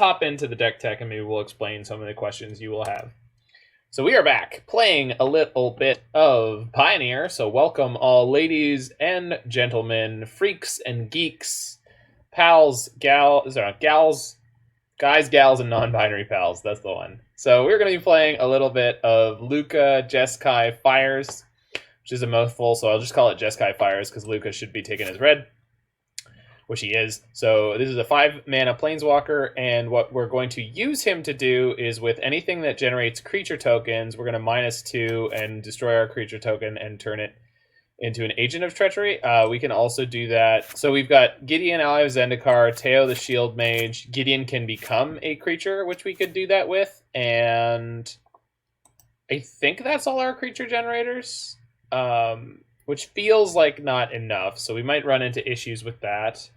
hop into the deck tech and maybe we'll explain some of the questions you will have. So we are back playing a little bit of Pioneer. So welcome all ladies and gentlemen, freaks and geeks, pals, gals, guys, gals, and non-binary pals. That's the one. So we're going to be playing a little bit of Lukka, Jeskai, Fires, which is a mouthful. So I'll just call it Jeskai Fires because Lukka should be taken as red, which he is. So this is a 5-mana planeswalker, and what we're going to use him to do is with anything that generates creature tokens, we're going to -2 and destroy our creature token and turn it into an Agent of Treachery. We can also do that. So we've got Gideon, Ally of Zendikar, Teyo the Shield Mage. Gideon can become a creature, which we could do that with. And I think that's all our creature generators, which feels like not enough. So we might run into issues with that.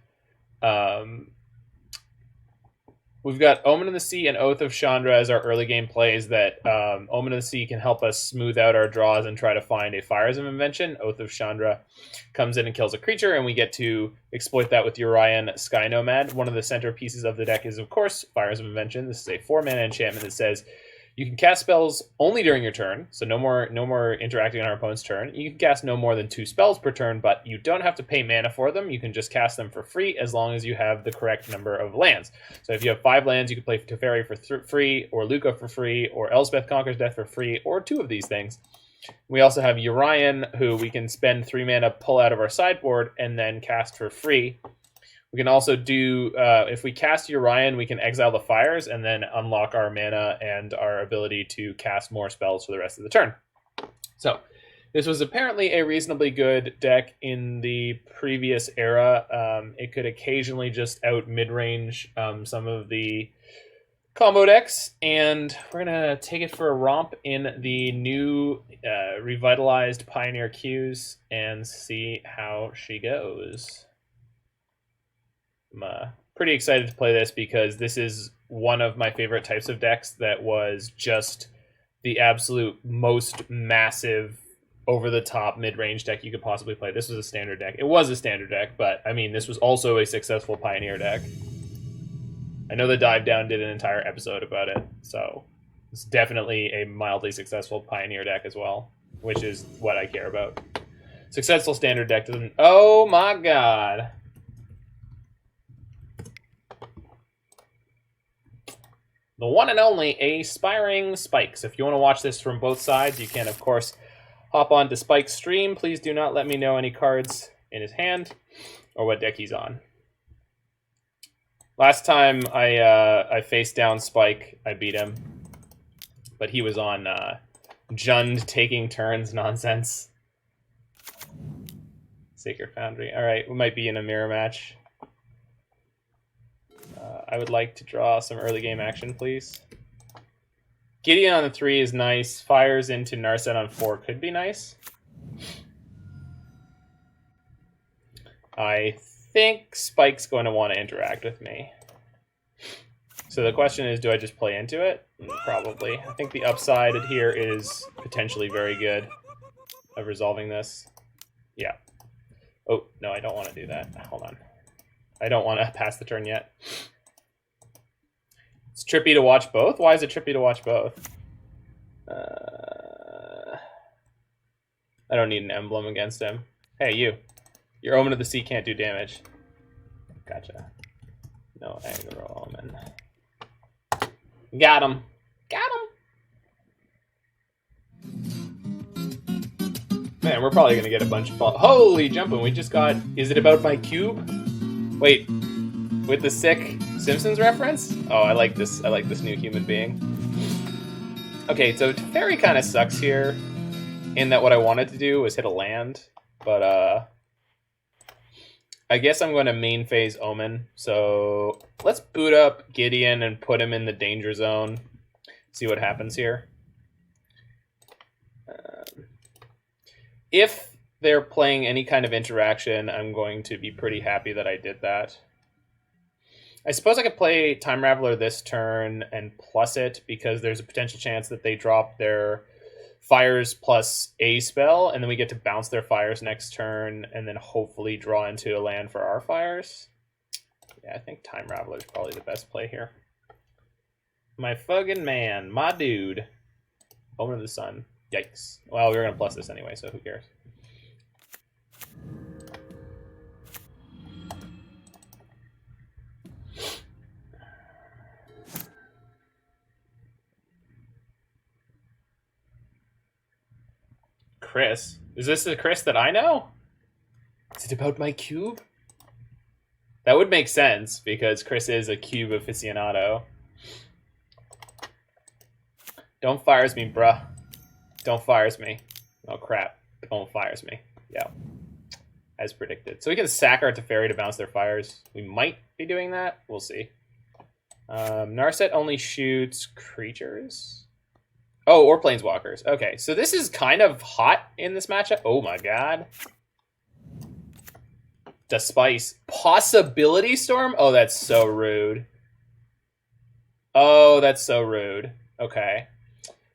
We've got Omen of the Sea and Oath of Chandra as our early game plays that Omen of the Sea can help us smooth out our draws and try to find a Fires of Invention. Oath of Chandra comes in and kills a creature, and we get to exploit that with Urian Sky Nomad. One of the centerpieces of the deck is, of course, Fires of Invention. This is a 4-mana enchantment that says you can cast spells only during your turn, so no more interacting on our opponent's turn. You can cast no more than 2 spells per turn, but you don't have to pay mana for them. You can just cast them for free as long as you have the correct number of lands. So if you have 5 lands, you can play Teferi for free, or Lukka for free, or Elspeth Conquers Death for free, or 2 of these things. We also have Urian, who we can spend 3 mana, pull out of our sideboard, and then cast for free. We can also do, if we cast Urian, we can exile the Fires and then unlock our mana and our ability to cast more spells for the rest of the turn. So this was apparently a reasonably good deck in the previous era. It could occasionally just out mid-range some of the combo decks, and we're going to take it for a romp in the new revitalized Pioneer queues and see how she goes. I'm pretty excited to play this because this is one of my favorite types of decks that was just the absolute most massive, over-the-top, mid-range deck you could possibly play. This was a standard deck. It was a standard deck, but, I mean, this was also a successful Pioneer deck. I know the Dive Down did an entire episode about it, so it's definitely a mildly successful Pioneer deck as well, which is what I care about. Successful standard deck doesn't... Oh, my God! The one and only Aspiring Spikes. If you want to watch this from both sides, you can, of course, hop on to Spike's stream. Please do not let me know any cards in his hand or what deck he's on. Last time I faced down Spike, I beat him. But he was on Jund taking turns nonsense. Sacred Foundry. All right, we might be in a mirror match. I would like to draw some early game action, please. Gideon on the 3 is nice. Fires into Narset on 4 could be nice. I think Spike's going to want to interact with me. So the question is, do I just play into it? Probably. I think the upside here is potentially very good of resolving this. Yeah. Oh, no, I don't want to do that. Hold on. I don't want to pass the turn yet. It's trippy to watch both? Why is it trippy to watch both? I don't need an emblem against him. Hey, you. Your Omen of the Sea can't do damage. Gotcha. No aggro Omen. Got him. Got him. Man, we're probably going to get a bunch of... Holy jumping, we just got... Is it about my cube? Wait, with the sick Simpsons reference? Oh, I like this new human being. Okay, so Teferi kind of sucks here in that what I wanted to do was hit a land, but I guess I'm going to main phase Omen. So let's boot up Gideon and put him in the danger zone. See what happens here. If they're playing any kind of interaction, I'm going to be pretty happy that I did that. I suppose I could play Time Raveler this turn and plus it, because there's a potential chance that they drop their Fires plus a spell, and then we get to bounce their Fires next turn, and then hopefully draw into a land for our Fires. Yeah, I think Time Raveler is probably the best play here. My fucking man. My dude. Omen of the Sun. Yikes. Well, we were going to plus this anyway, so who cares? Chris? Is this the Chris that I know? Is it about my cube? That would make sense, because Chris is a cube aficionado. Don't fires me, bruh. Don't fires me. Oh, crap. Don't fires me. Yeah. As predicted. So we can sack our Teferi to bounce their fires. We might be doing that. We'll see. Narset only shoots creatures. Oh, or planeswalkers. Okay, so this is kind of hot in this matchup. Oh my god. The spice. Possibility Storm? Oh, that's so rude. Oh, that's so rude. Okay.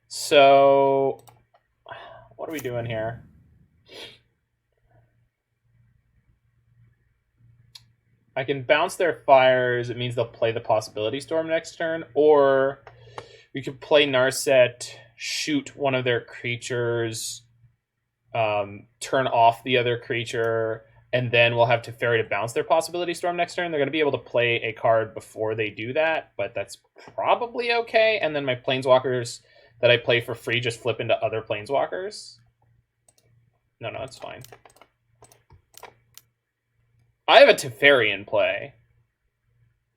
So, what are we doing here? I can bounce their fires. It means they'll play the Possibility Storm next turn. Or we could play Narset, shoot one of their creatures, turn off the other creature, and then we'll have Teferi to bounce their Possibility Storm next turn. They're going to be able to play a card before they do that, but that's probably okay. And then my Planeswalkers that I play for free just flip into other Planeswalkers. No, it's fine. I have a Teferi in play.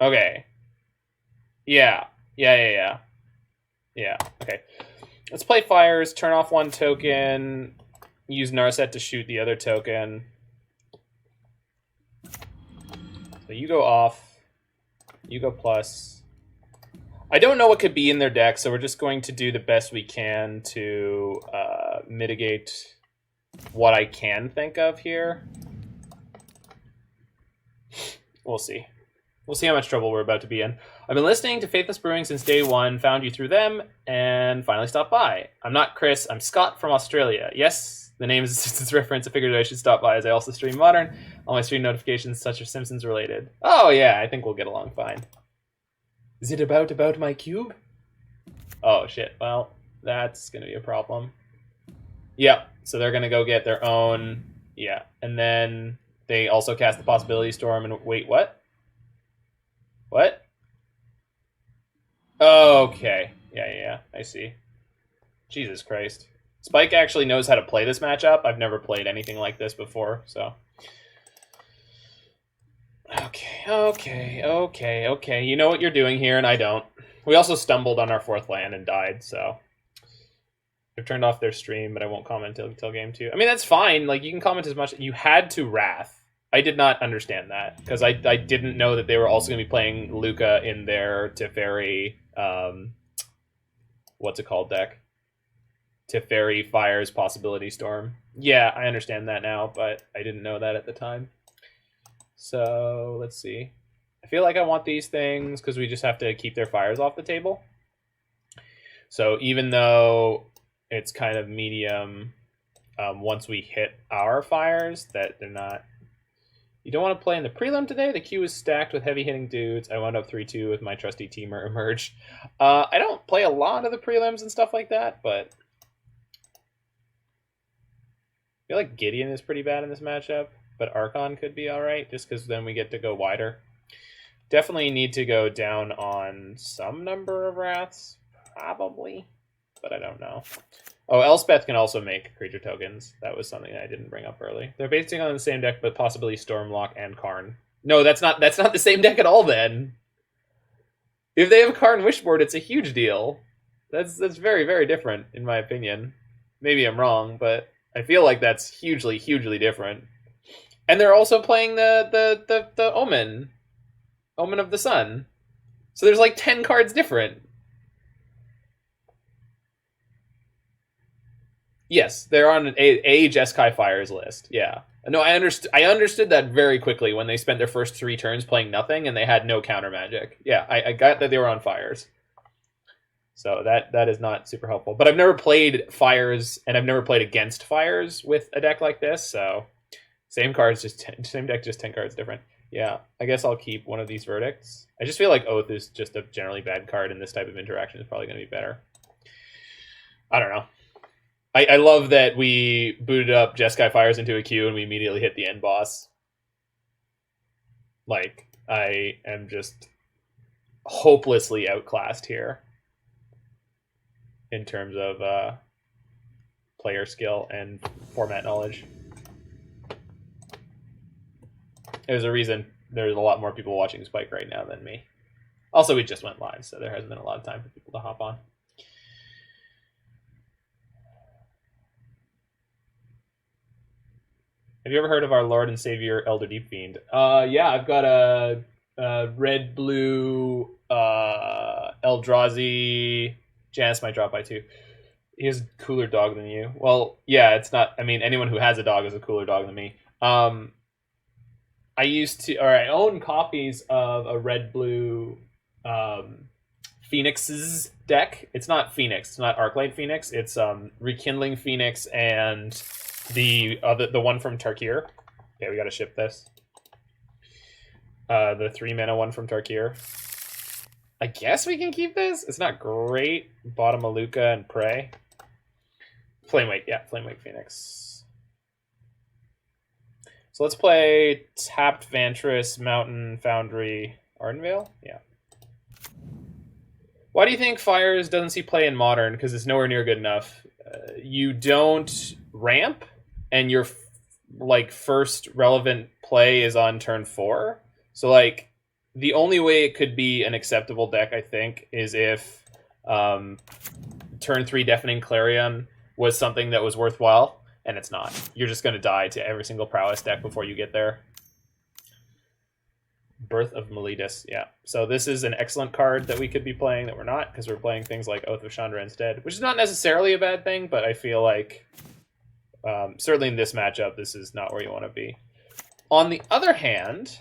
Okay. Yeah, okay. Let's play fires, turn off one token, use Narset to shoot the other token. So you go off, you go plus. I don't know what could be in their deck, so we're just going to do the best we can to mitigate what I can think of here. We'll see. We'll see how much trouble we're about to be in. I've been listening to Faithless Brewing since day one, found you through them, and finally stopped by. I'm not Chris, I'm Scott from Australia. Yes, the name is its reference. I figured I should stop by as I also stream Modern. All my stream notifications, such are Simpsons related. Oh yeah, I think we'll get along fine. Is it about my cube? Oh shit, well, that's gonna be a problem. Yep, so they're gonna go get their own, yeah, and then they also cast the Possibility Storm and wait, what? What? Okay. Yeah, I see. Jesus Christ. Spike actually knows how to play this matchup. I've never played anything like this before, so. Okay. You know what you're doing here, and I don't. We also stumbled on our fourth land and died, so. They've turned off their stream, but I won't comment until game 2. I mean, that's fine. Like, you can comment as much. You had to Wrath. I did not understand that, because I didn't know that they were also going to be playing Lukka in their Teferi, what's it called deck? Teferi Fires Possibility Storm. Yeah, I understand that now, but I didn't know that at the time. So, let's see. I feel like I want these things, because we just have to keep their fires off the table. So, even though it's kind of medium, once we hit our fires, that they're not... You don't want to play in the prelim today? The queue is stacked with heavy-hitting dudes. I wound up 3-2 with my trusty teamer Emerge. I don't play a lot of the prelims and stuff like that, but... I feel like Gideon is pretty bad in this matchup, but Archon could be alright, just because then we get to go wider. Definitely need to go down on some number of Wraths, probably, but I don't know. Oh, Elspeth can also make creature tokens. That was something I didn't bring up early. They're basically on the same deck, but possibly Stormlock and Karn. No, that's not the same deck at all, then. If they have Karn Wishboard, it's a huge deal. That's very, very different, in my opinion. Maybe I'm wrong, but I feel like that's hugely, hugely different. And they're also playing the Omen. Omen of the Sun. So there's like 10 cards different. Yes, they're on a Jeskai Fires list. Yeah. No, I understood that very quickly when they spent their first 3 turns playing nothing and they had no counter magic. Yeah, I got that they were on Fires. So that is not super helpful. But I've never played Fires, and I've never played against Fires with a deck like this, so same cards, same deck, just 10 cards different. Yeah, I guess I'll keep one of these verdicts. I just feel like Oath is just a generally bad card, and this type of interaction is probably going to be better. I don't know. I love that we booted up Jeskai Fires into a queue and we immediately hit the end boss. Like, I am just hopelessly outclassed here in terms of player skill and format knowledge. There's a reason there's a lot more people watching Spike right now than me. Also, we just went live, so there hasn't been a lot of time for people to hop on. Have you ever heard of our Lord and Savior Elder Deep Fiend? Yeah, I've got a red-blue Eldrazi. Janice might drop by too. He has a cooler dog than you. Well, yeah, it's not. I mean, anyone who has a dog is a cooler dog than me. I own copies of a red-blue Phoenix's deck. It's not Phoenix. It's not Arclight Phoenix. It's Rekindling Phoenix and the one from Tarkir. Okay, we gotta ship this. The 3-mana one from Tarkir. I guess we can keep this. It's not great. Bottom of Lukka and Prey. Flamewake, yeah, Flamewake Phoenix. So let's play tapped Vantress, Mountain, Foundry, Ardenvale. Yeah. Why do you think Fires doesn't see play in Modern? Because it's nowhere near good enough. You don't ramp, and your first relevant play is on turn 4. So like the only way it could be an acceptable deck, I think, is if turn 3 Deafening Clarion was something that was worthwhile, and it's not. You're just going to die to every single prowess deck before you get there. Birth of Meletus, yeah. So this is an excellent card that we could be playing that we're not, because we're playing things like Oath of Chandra instead, which is not necessarily a bad thing, but I feel like certainly in this matchup, this is not where you want to be. On the other hand,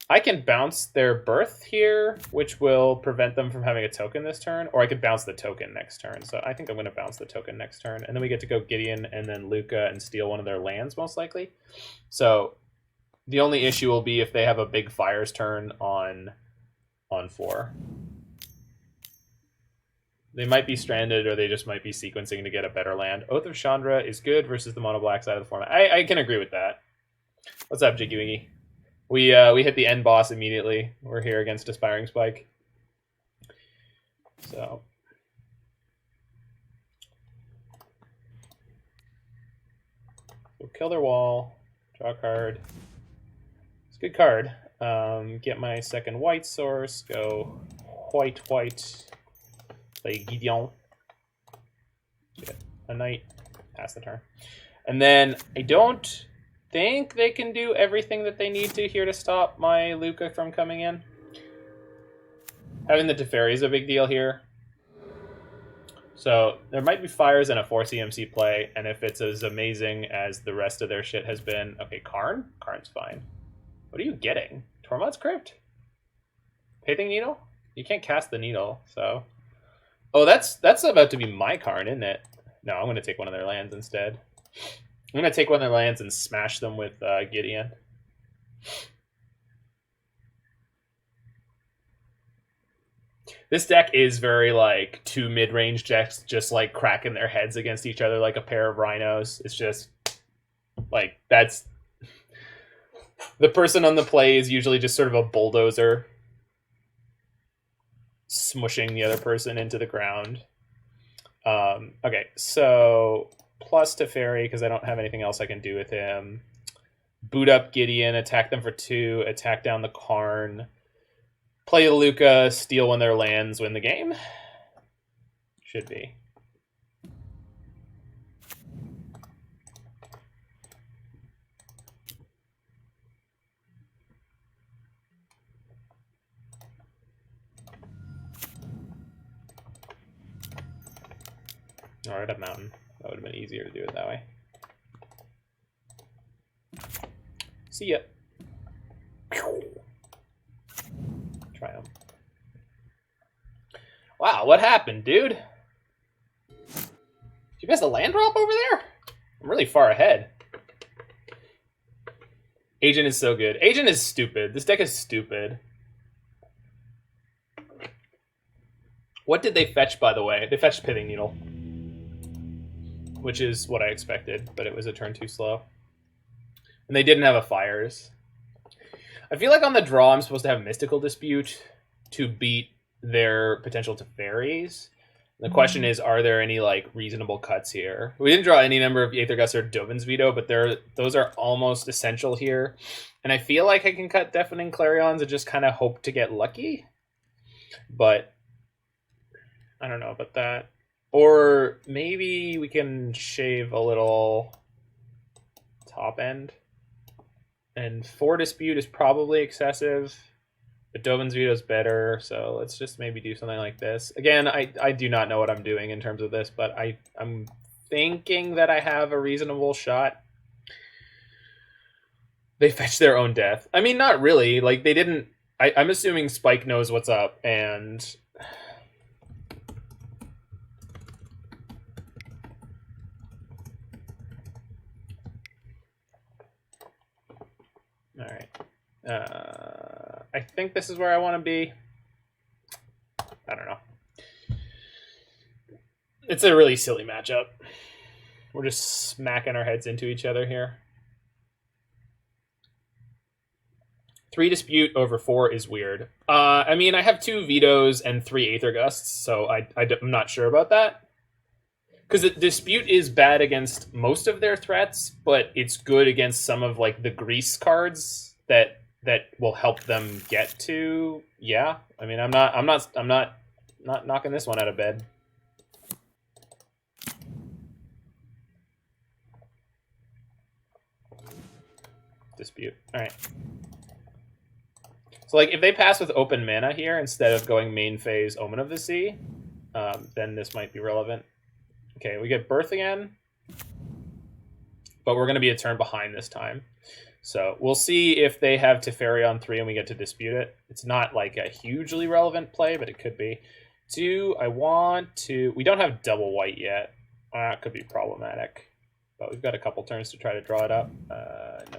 I can bounce their Birth here, which will prevent them from having a token this turn, or I could bounce the token next turn. So I think I'm going to bounce the token next turn, and then we get to go Gideon and then Lukka and steal one of their lands, most likely. So the only issue will be if they have a big Fires turn on 4. They might be stranded, or they just might be sequencing to get a better land. Oath of Chandra is good versus the mono black side of the format. I can agree with that. What's up, Jiggy Wiggy? We hit the end boss immediately. We're here against Aspiring Spike. So we'll kill their wall, draw a card. It's a good card. Get my second white source, go white, play Gideon. Get a knight, pass the turn. And then I don't think they can do everything that they need to here to stop my Lukka from coming in. Having the Teferi is a big deal here. So there might be Fires and a 4 CMC play, and if it's as amazing as the rest of their shit has been... Okay, Karn? Karn's fine. What are you getting? Tormod's Crypt? Pithing Needle? You can't cast the Needle, so... Oh, that's about to be my Karn, isn't it? No, I'm going to take one of their lands instead. I'm going to take one of their lands and smash them with Gideon. This deck is very, like, 2 mid-range decks just, like, cracking their heads against each other like a pair of rhinos. It's just, like, that's... The person on the play is usually just sort of a bulldozer smushing the other person into the ground. Okay, so plus Teferi, because I don't have anything else I can do with him. Boot up Gideon, attack them for 2, attack down the Karn. Play Lukka, steal one of their lands, win the game. Should be. Alright, up Mountain. That would have been easier to do it that way. See ya. Triome. Wow, what happened, dude? Did you miss a land drop over there? I'm really far ahead. Agent is so good. Agent is stupid. This deck is stupid. What did they fetch, by the way? They fetched Pithing Needle, which is what I expected, but it was a turn too slow. And they didn't have a Fires. I feel like on the draw I'm supposed to have Mystical Dispute to beat their potential Teferis. The question is, are there any like reasonable cuts here? We didn't draw any number of Aether Gust or Dovin's Veto, but those are almost essential here. And I feel like I can cut Deafening Clarions and just kind of hope to get lucky. But I don't know about that. Or maybe we can shave a little top end. And 4 Dispute is probably excessive. But Dovin's Veto is better, so let's just maybe do something like this. Again, I do not know what I'm doing in terms of this, but I'm thinking that I have a reasonable shot. They fetched their own death. I mean, not really. Like, they didn't... I'm assuming Spike knows what's up, and... Alright. I think this is where I want to be. I don't know. It's a really silly matchup. We're just smacking our heads into each other here. 3 Dispute over 4 is weird. I mean, I have 2 Vetoes and 3 Aether Gusts, so I'm not sure about that. Because Dispute is bad against most of their threats, but it's good against some of like the grease cards that will help them get to. Yeah, I mean, I'm not knocking this one out of bed. Dispute. All right. So like, if they pass with open mana here instead of going main phase Omen of the Sea, then this might be relevant. Okay, we get Birth again, but we're going to be a turn behind this time. So we'll see if they have Teferi on 3 and we get to dispute it. It's not like a hugely relevant play, but it could be. 2, I want to... We don't have double white yet. That could be problematic. But we've got a couple turns to try to draw it up. No.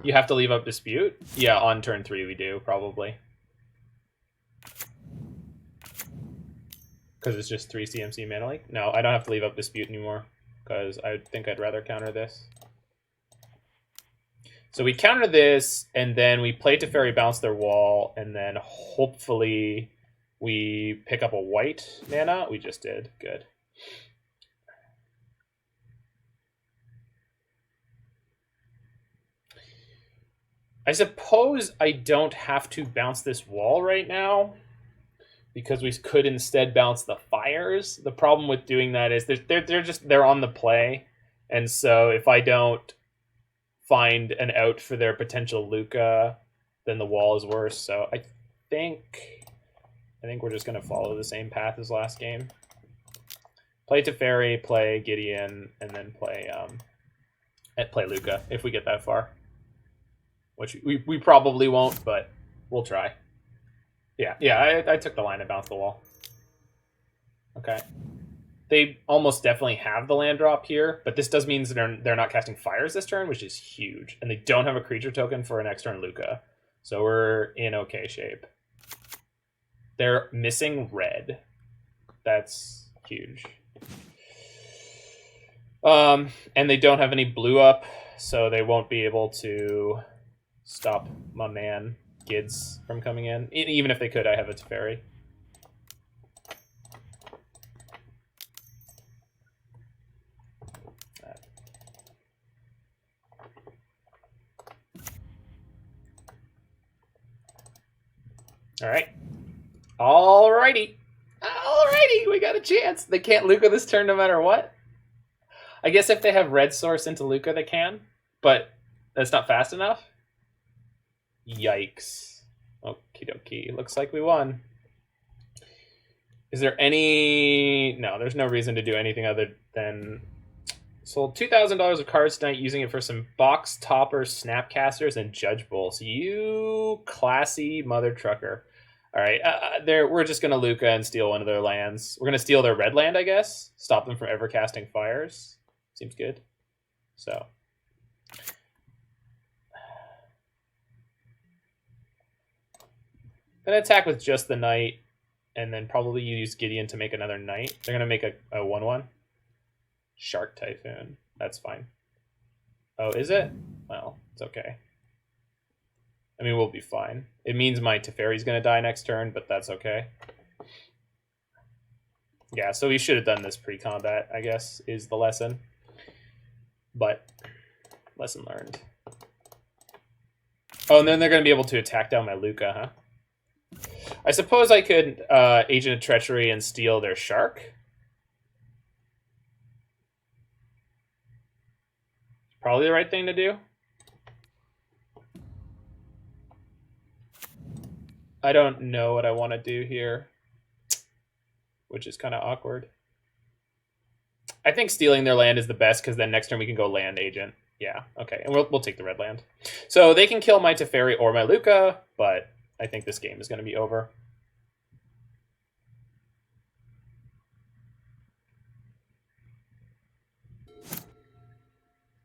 You have to leave up dispute? Yeah, on turn 3 we do, probably. Because it's just 3 CMC mana leak? No, I don't have to leave up dispute anymore. Because I think I'd rather counter this. So we counter this, and then we play Teferi, bounce their wall, and then hopefully we pick up a white mana. We just did. Good. I suppose I don't have to bounce this wall right now, because we could instead bounce the Fires. The problem with doing that is they're on the play, and so if I don't find an out for their potential Lukka, then the wall is worse. So I think we're just gonna follow the same path as last game. Play Teferi, play Gideon, and then play Lukka if we get that far. Which we probably won't, but we'll try. Yeah, I took the line to bounce the wall. Okay. They almost definitely have the land drop here, but this does mean that they're not casting Fires this turn, which is huge. And they don't have a creature token for a next turn Lukka. So we're in okay shape. They're missing red. That's huge. And they don't have any blue up, so they won't be able to stop my man Gids from coming in. Even if they could, I have a Teferi. Alrighty, we got a chance. They can't Lukka this turn no matter what. I guess if they have red source into Lukka, they can, but that's not fast enough. Yikes. Okie dokie. Looks like we won. Is there any... No, there's no reason to do anything other than... Sold $2,000 of cards tonight using it for some box toppers, snapcasters, and judge bowls. You classy mother trucker. All right, we're just going to Lukka and steal one of their lands. We're going to steal their red land, I guess. Stop them from ever casting Fires. Seems good. So gonna attack with just the knight, and then probably use Gideon to make another knight. They're gonna make a 1/1. Shark Typhoon. That's fine. Oh, is it? Well, it's okay. I mean, we'll be fine. It means my Teferi's gonna die next turn, but that's okay. Yeah, so we should have done this pre-combat, I guess, is the lesson. But, lesson learned. Oh, and then they're going to be able to attack down my Lukka, huh? I suppose I could Agent of Treachery and steal their Shark. Probably the right thing to do. I don't know what I want to do here, which is kind of awkward. I think stealing their land is the best, because then next turn we can go land agent. Yeah, okay, and we'll take the red land. So they can kill my Teferi or my Lukka, but I think this game is going to be over.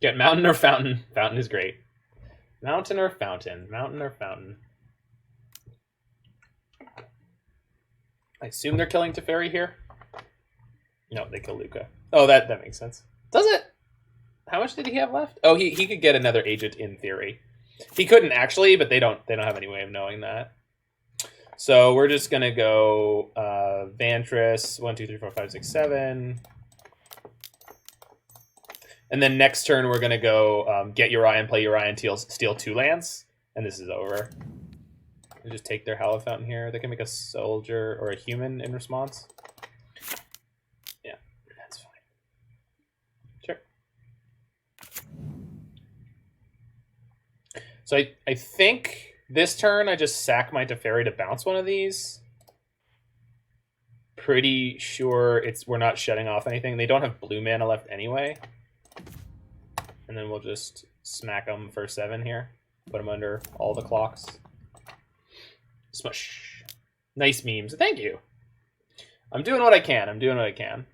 Get mountain or fountain. Fountain is great. Mountain or fountain. Mountain or fountain. I assume they're killing Teferi here. No, they kill Lukka. Oh, that makes sense. Does it? How much did he have left? Oh, he could get another agent in theory. He couldn't actually, but they don't have any way of knowing that. So we're just gonna go Vantress 1, 2, 3, 4, 5, 6, 7. And then next turn we're gonna go get Uriah and play Uriah and steal 2 lands, and this is over. We just take their Hallowed Fountain here. They can make a soldier or a human in response. Yeah, that's fine. Sure. So I think this turn I just sack my Teferi to bounce one of these. Pretty sure we're not shutting off anything. They don't have blue mana left anyway. And then we'll just smack them for 7 here. Put them under all the clocks. Smush. Nice memes. Thank you. I'm doing what I can. I'm doing what I can.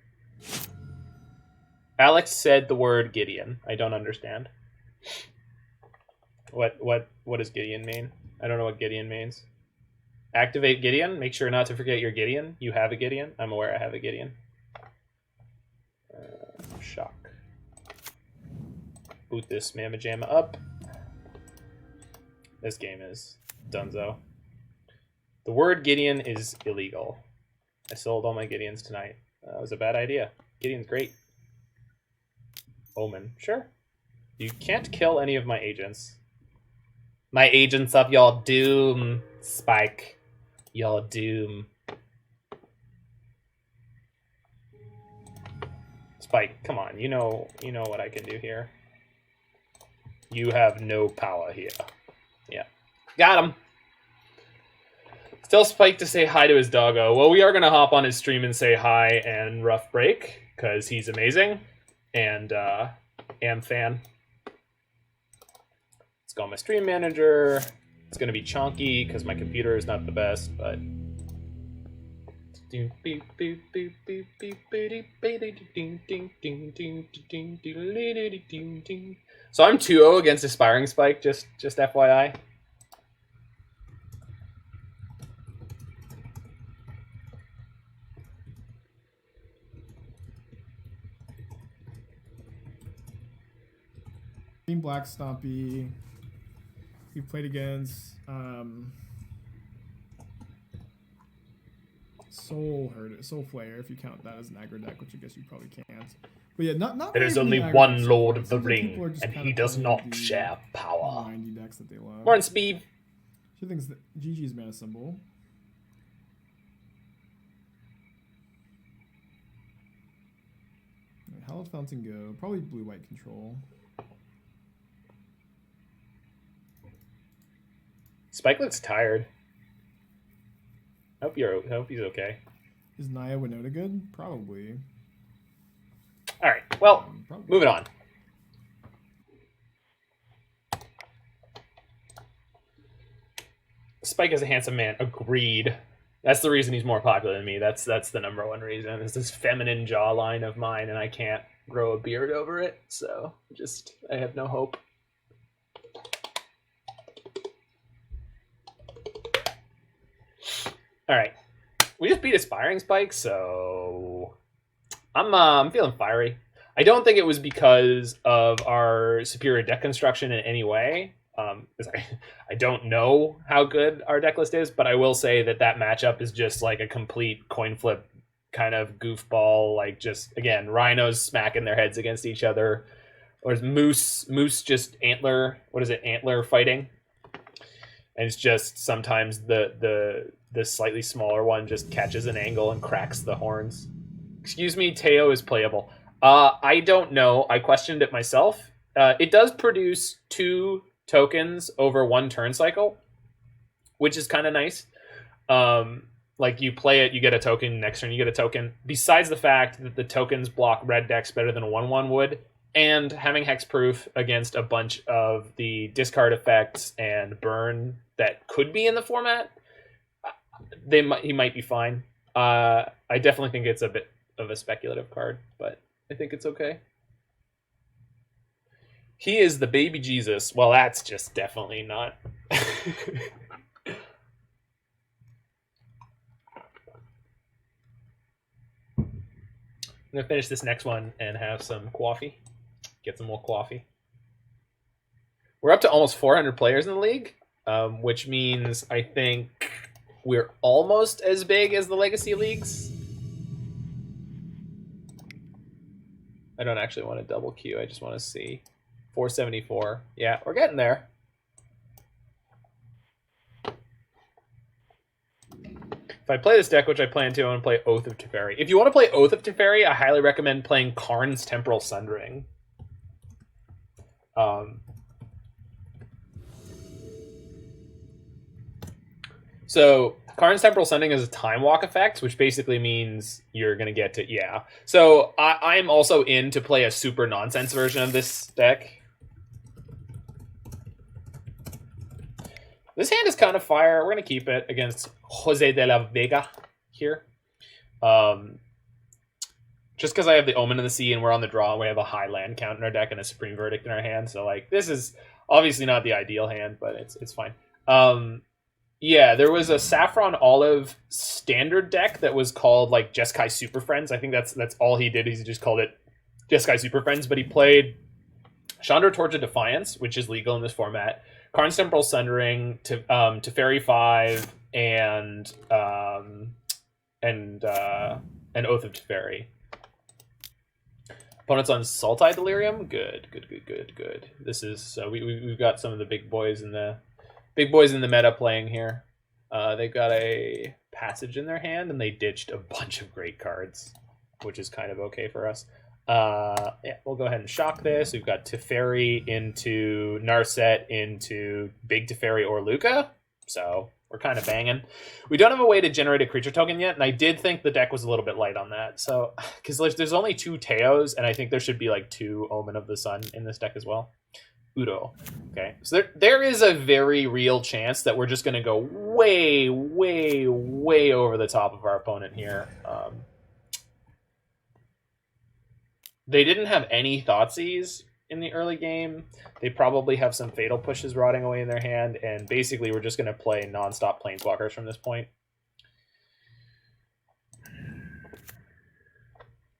Alex said the word Gideon. I don't understand. What does Gideon mean? I don't know what Gideon means. Activate Gideon. Make sure not to forget your Gideon. You have a Gideon. I'm aware I have a Gideon. Shock. Boot this Mamma Jamma up. This game is donezo. The word Gideon is illegal. I sold all my Gideons tonight. That was a bad idea. Gideon's great. Omen. Sure. You can't kill any of my agents. My agents of your doom, Spike. Your doom. Spike, come on. You know what I can do here. You have no power here. Yeah. Got him. Tell Spike to say hi to his doggo. Well, we are going to hop on his stream and say hi and rough break, because he's amazing. And am fan. Let's go on my stream manager. It's going to be chonky, because my computer is not the best, but... So I'm 2-0 against Aspiring Spike, just FYI. Black Stompy. We've played against Soul Flayer, if you count that as an aggro deck, which I guess you probably can't. But yeah, not there is only one Lord of the Ring, and he does not share power. 90 decks that they love. Morning, Speed. She thinks that GG's mana symbol. Hallowed Fountain go. Probably blue-white control. Spike looks tired. I hope he's okay. Is Naya Winota good? Probably. All right. Well, moving on. Spike is a handsome man. Agreed. That's the reason he's more popular than me. That's the number one reason. Is this feminine jawline of mine, and I can't grow a beard over it, so I have no hope. All right, we just beat Aspiring Spike, so I'm feeling fiery. I don't think it was because of our superior deck construction in any way. Because I don't know how good our deck list is, but I will say that matchup is just like a complete coin flip kind of goofball. Like just again, rhinos smacking their heads against each other, or is moose just antler? What is it? Antler fighting, and it's just sometimes the slightly smaller one just catches an angle and cracks the horns. Excuse me, Teyo is playable. I don't know. I questioned it myself. It does produce 2 tokens over 1 turn cycle, which is kind of nice. Like you play it, you get a token. Next turn, you get a token. Besides the fact that the tokens block red decks better than a 1/1 would, and having hexproof against a bunch of the discard effects and burn that could be in the format, he might be fine. I definitely think it's a bit of a speculative card, but I think it's okay. He is the baby Jesus. Well, that's just definitely not. I'm going to finish this next one and have some coffee. Get some more coffee. We're up to almost 400 players in the league, which means I think we're almost as big as the Legacy Leagues. I don't actually want to double queue. I just want to see. 474. Yeah, we're getting there. If I play this deck, which I plan to, I want to play Oath of Teferi. If you want to play Oath of Teferi, I highly recommend playing Karn's Temporal Sundering. So Karn's Temporal Sundering is a time walk effect, which basically means you're going to get to... Yeah. So I'm also in to play a super nonsense version of this deck. This hand is kind of fire. We're going to keep it against Jose de la Vega here. Just because I have the Omen of the Sea and we're on the draw, and we have a high land count in our deck and a Supreme Verdict in our hand. So, like, this is obviously not the ideal hand, but it's fine. Yeah, there was a Saffron Olive standard deck that was called, like, Jeskai Super Friends. I think that's all he did. He just called it Jeskai Super Friends, but he played Chandra Torch of Defiance, which is legal in this format, Karn's Temporal Sundering, Teferi 5, and Oath of Teferi. Opponents on Sultai Delirium. Good. This is so we've got some of the big boys in the meta playing here. They've got a Passage in their hand, and they ditched a bunch of great cards, which is kind of okay for us. Yeah, we'll go ahead and shock this. We've got Teferi into Narset into Big Teferi or Lukka, so we're kind of banging. We don't have a way to generate a creature token yet, and I did think the deck was a little bit light on that. So, because there's only 2 Teyos, and I think there should be like 2 Omen of the Sun in this deck as well. Udo. Okay, so there is a very real chance that we're just going to go way over the top of our opponent here. They didn't have any Thoughtseize in the early game. They probably have some Fatal Pushes rotting away in their hand, and basically we're just going to play non-stop Planeswalkers from this point.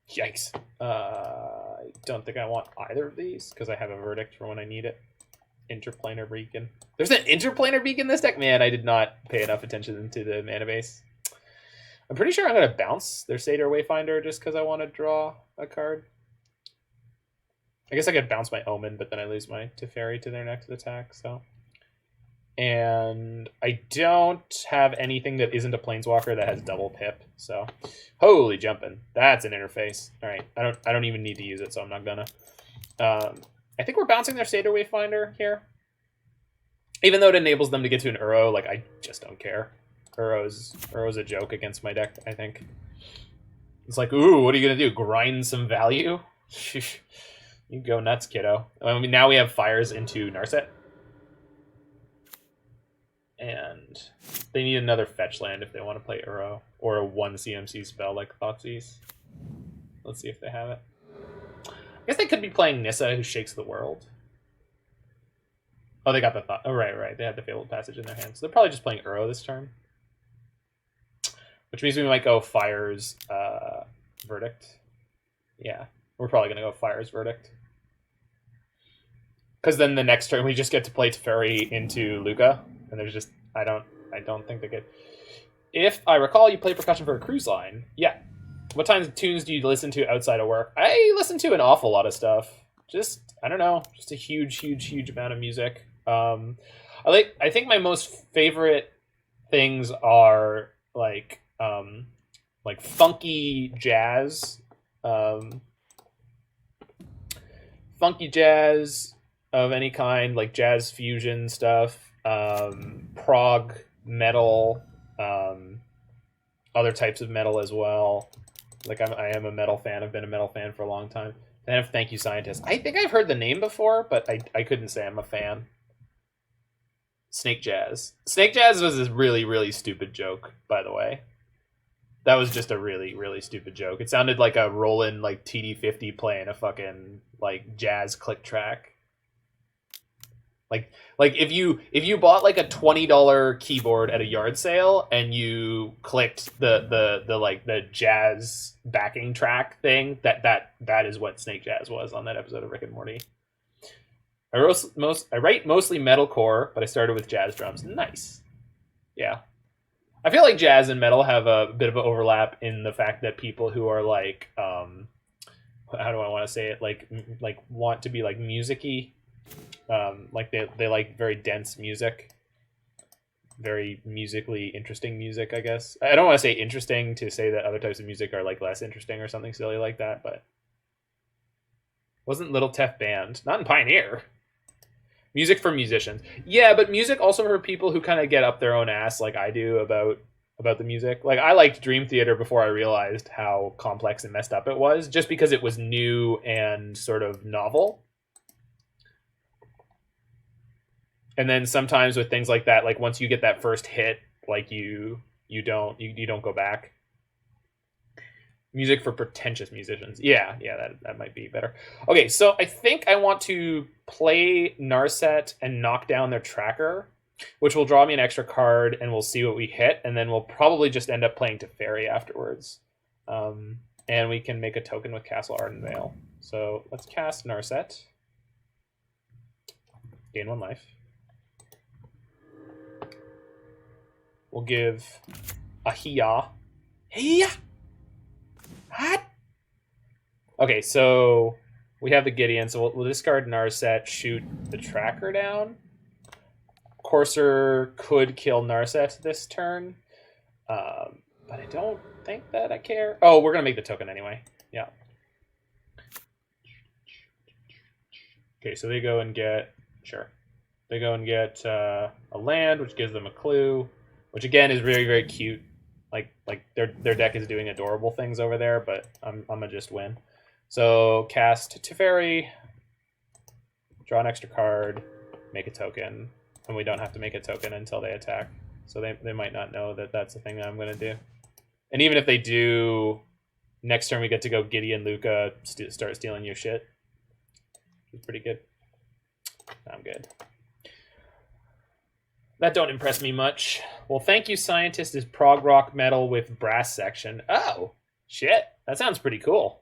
Yikes. I don't think I want either of these, because I have a Verdict for when I need it. Interplanar Beacon. There's an Interplanar Beacon in this deck? Man, I did not pay enough attention to the mana base. I'm pretty sure I'm going to bounce their Satyr Wayfinder just because I want to draw a card. I guess I could bounce my Omen, but then I lose my Teferi to their next attack, so... And I don't have anything that isn't a Planeswalker that has double pip, so... Holy jumping. That's an interface. Alright, I don't even need to use it, so I'm not gonna. I think we're bouncing their Satyr Wayfinder here. Even though it enables them to get to an Uro, like, I just don't care. Uro's a joke against my deck, I think. It's like, ooh, what are you gonna do? Grind some value? You go nuts, kiddo. I mean, now we have Fires into Narset. And they need another fetch land if they want to play Uro. Or a 1 CMC spell like Thoughtseize. Let's see if they have it. I guess they could be playing Nissa, who shakes the world. Oh, they got the thought. Oh, right. They had the Fabled Passage in their hands. So they're probably just playing Uro this turn. Which means we might go Fire's Verdict. Yeah, we're probably going to go Fire's Verdict. Because then the next turn we just get to play Teferi into Lukka. And there's just... I don't think they could... If I recall, you play percussion for a cruise line. Yeah. What kinds of tunes do you listen to outside of work? I listen to an awful lot of stuff. Just, I don't know, just a huge amount of music. I think my most favorite things are like funky jazz. Funky jazz of any kind, like jazz fusion stuff, prog metal, other types of metal as well. Like I am a metal fan. I've been a metal fan for a long time. And Thank You Scientist. I think I've heard the name before, but I couldn't say I'm a fan. Snake Jazz. Snake Jazz was a really stupid joke, by the way. That was just a really stupid joke. It sounded like a Roland like TD-50 playing a fucking like jazz click track. Like if you bought like a $20 keyboard at a yard sale and you clicked the jazz backing track thing, that is what Snake Jazz was on that episode of Rick and Morty. I write mostly metalcore, but I started with jazz drums. Nice. Yeah. I feel like jazz and metal have a bit of an overlap in the fact that people who are like how do I want to say it, like want to be like music-y. Like they like very dense music, very musically interesting music, I guess. I don't want to say interesting to say that other types of music are like less interesting or something silly like that, but wasn't Little Tef banned? Not in Pioneer. Music for musicians. Yeah, but music also for people who kind of get up their own ass like I do about the music. Like I liked Dream Theater before I realized how complex and messed up it was, just because it was new and sort of novel. And then sometimes with things like that, like once you get that first hit, like you don't go back. Music for pretentious musicians. Yeah, that might be better. Okay, so I think I want to play Narset and knock down their tracker, which will draw me an extra card, and we'll see what we hit, and then we'll probably just end up playing Teferi afterwards. And we can make a token with Castle Ardenvale. So let's cast Narset. Gain 1 life. We'll give a Hiya. Hiya! What? Okay, so we have the Gideon, so we'll discard Narset, shoot the tracker down. Courser could kill Narset this turn, but I don't think that I care. Oh, we're going to make the token anyway. Yeah. Okay, so they go and get... Sure. They go and get a land, which gives them a clue, which again is very cute. Like their deck is doing adorable things over there, but I'm gonna just win. So cast Teferi, draw an extra card, make a token, and we don't have to make a token until they attack. So they might not know that that's the thing that I'm gonna do. And even if they do, next turn we get to go Gideon Lukka, start stealing your shit. It's pretty good. I'm good. That don't impress me much. Well, Thank You Scientist is prog rock metal with brass section. Oh, shit. That sounds pretty cool.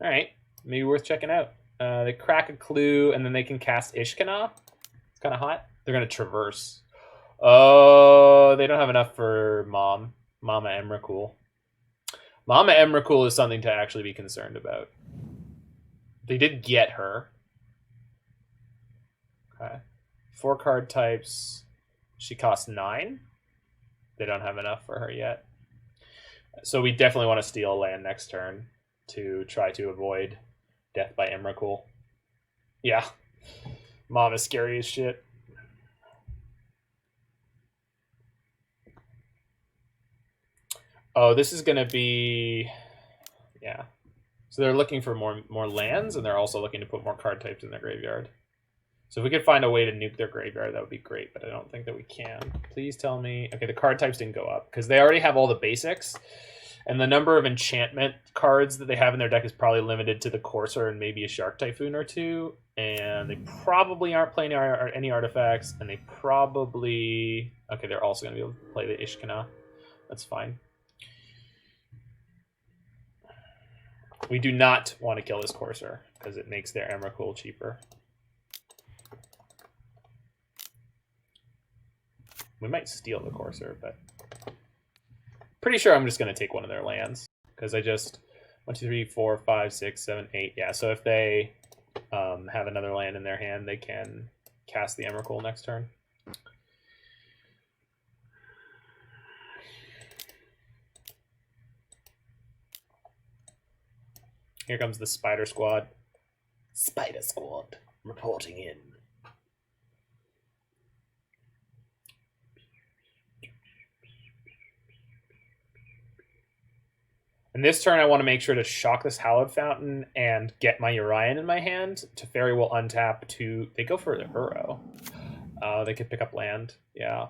All right. Maybe worth checking out. They crack a clue, and then they can cast Ishkana. It's kind of hot. They're going to traverse. Oh, they don't have enough for Mama Emrakul. Mama Emrakul is something to actually be concerned about. They did get her. Okay. 4 card types. She costs 9. They don't have enough for her yet. So we definitely want to steal a land next turn to try to avoid death by Emrakul. Yeah. Mom is scary as shit. Oh, this is going to be... Yeah. So they're looking for more lands, and they're also looking to put more card types in their graveyard. So if we could find a way to nuke their graveyard, that would be great, but I don't think that we can. Please tell me... Okay, the card types didn't go up, because they already have all the basics. And the number of enchantment cards that they have in their deck is probably limited to the Courser and maybe a Shark Typhoon or two. And they probably aren't playing any artifacts. And they probably... Okay, they're also going to be able to play the Ishkana. That's fine. We do not want to kill this Courser because it makes their Emrakul cheaper. We might steal the Courser, but pretty sure I'm just going to take one of their lands because I just 1, 2, 3, 4, 5, 6, 7, 8. Yeah, so if they have another land in their hand, they can cast the Emrakul next turn. Here comes the Spider Squad. Spider Squad reporting in. And this turn, I want to make sure to shock this Hallowed Fountain and get my Urian in my hand. Teferi will untap to... They go for the Uro. They could pick up land. Yeah.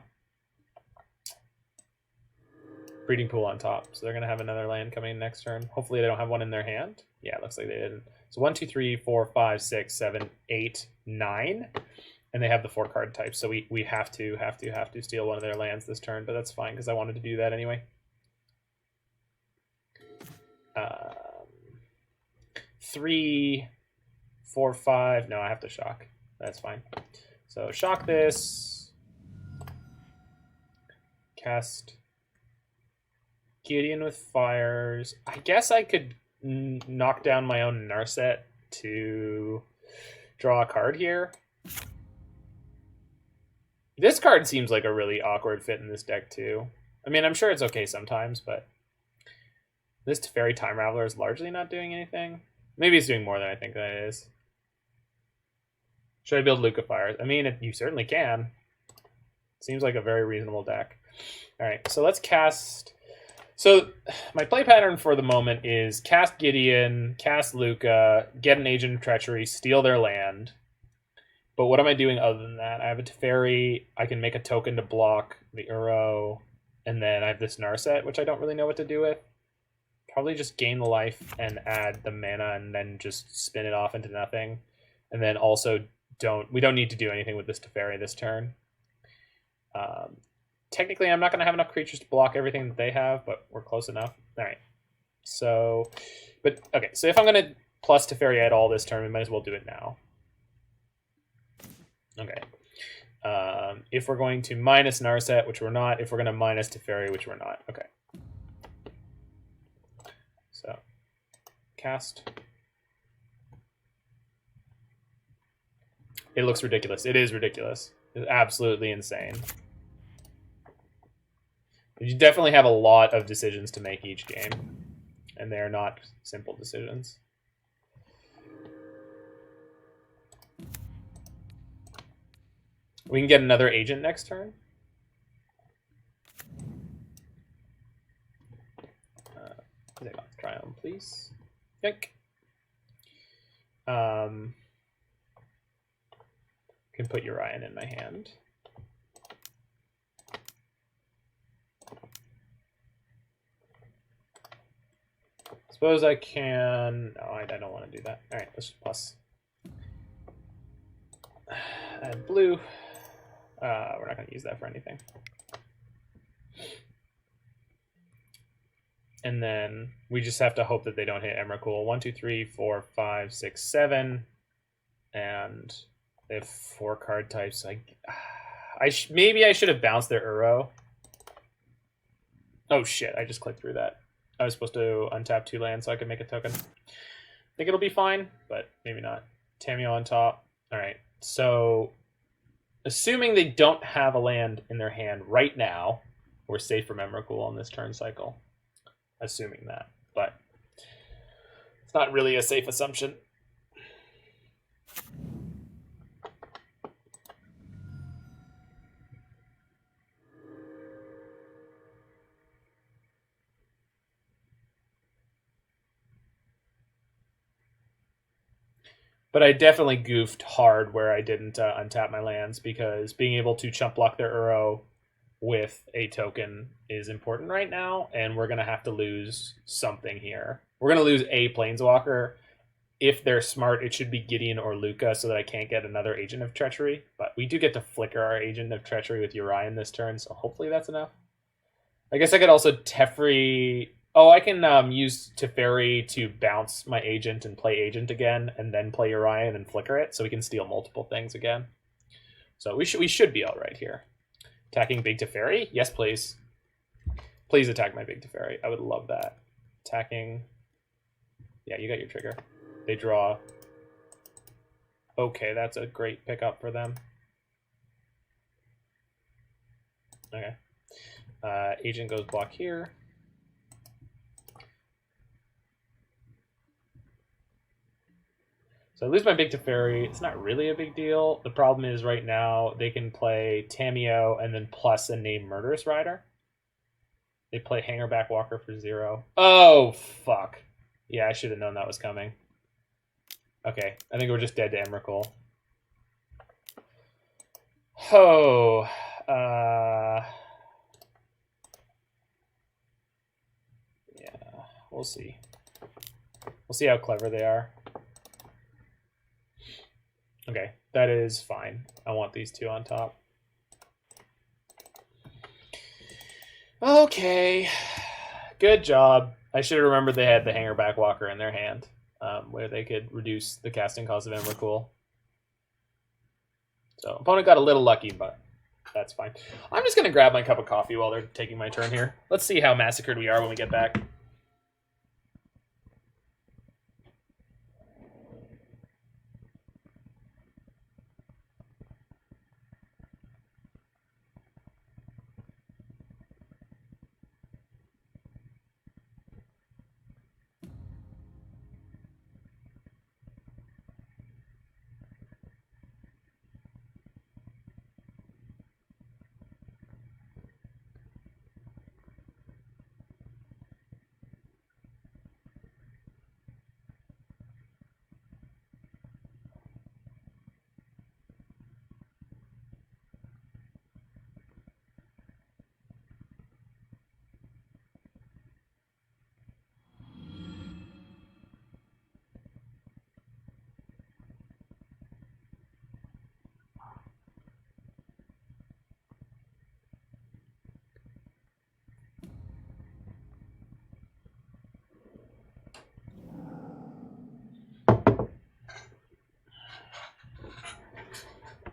Breeding Pool on top. So they're going to have another land coming in next turn. Hopefully they don't have one in their hand. Yeah, it looks like they didn't. So 1, 2, 3, 4, 5, 6, 7, 8, 9. And they have the 4 card types. So we have to steal one of their lands this turn. But that's fine because I wanted to do that anyway. 3, 4, 5. No, I have to shock. That's fine. So shock this. Cast Gideon with fires. I guess I could knock down my own Narset to draw a card here. This card seems like a really awkward fit in this deck too. I mean, I'm sure it's okay sometimes, but this Teferi Time Raveler is largely not doing anything. Maybe it's doing more than I think that it is. Should I build Lukka Fires? I mean, you certainly can. Seems like a very reasonable deck. All right, so let's cast... So my play pattern for the moment is cast Gideon, cast Lukka, get an Agent of Treachery, steal their land. But what am I doing other than that? I have a Teferi. I can make a token to block the Uro. And then I have this Narset, which I don't really know what to do with. Probably just gain the life and add the mana and then just spin it off into nothing. And then also we don't need to do anything with this Teferi this turn. Technically, I'm not going to have enough creatures to block everything that they have, but we're close enough. All right. So, but okay. So if I'm going to plus Teferi at all this turn, we might as well do it now. Okay. If we're going to minus Narset, which we're not. If we're going to minus Teferi, which we're not. Okay. So, cast. It looks ridiculous. It is ridiculous. It's absolutely insane. You definitely have a lot of decisions to make each game, and they're not simple decisions. We can get another agent next turn. Triome, please. Yank. Can put Urian in my hand. Suppose I can... No, I don't want to do that. All right, let's just plus. Add blue. We're not going to use that for anything. And then we just have to hope that they don't hit Emrakul. 1, 2, 3, 4, 5, 6, 7. And they have 4 card types. Maybe I should have bounced their Uro. Oh shit, I just clicked through that. I was supposed to untap 2 lands so I could make a token. I think it'll be fine, but maybe not. Teyo on top. All right, so assuming they don't have a land in their hand right now, we're safe from Emrakul on this turn cycle. Assuming that, but it's not really a safe assumption. But I definitely goofed hard where I didn't untap my lands, because being able to chump block their Uro with a token is important right now, and we're going to have to lose something here. We're going to lose a Planeswalker. If they're smart, it should be Gideon or Lukka so that I can't get another Agent of Treachery. But we do get to flicker our Agent of Treachery with Urian this turn, so hopefully that's enough. I guess I could also Teferi... Oh, I can use Teferi to bounce my Agent and play Agent again, and then play Urian and flicker it, so we can steal multiple things again. So we should be all right here. Attacking Big Teferi? Yes, please. Please attack my Big Teferi. I would love that. Attacking... Yeah, you got your trigger. They draw. Okay, that's a great pickup for them. Okay. Agent goes block here. So I lose my Big Teferi. It's not really a big deal. The problem is right now they can play Tamiyo and then plus a named Murderous Rider. They play Hangerback Walker for 0. Oh, fuck. Yeah, I should have known that was coming. Okay, I think we're just dead to Emrakul. Oh, yeah, we'll see. We'll see how clever they are. Okay, that is fine. I want these two on top. Okay, good job. I should have remembered they had the Hangerback Walker in their hand, where they could reduce the casting cost of Emrakul. So opponent got a little lucky, but that's fine. I'm just going to grab my cup of coffee while they're taking my turn here. Let's see how massacred we are when we get back.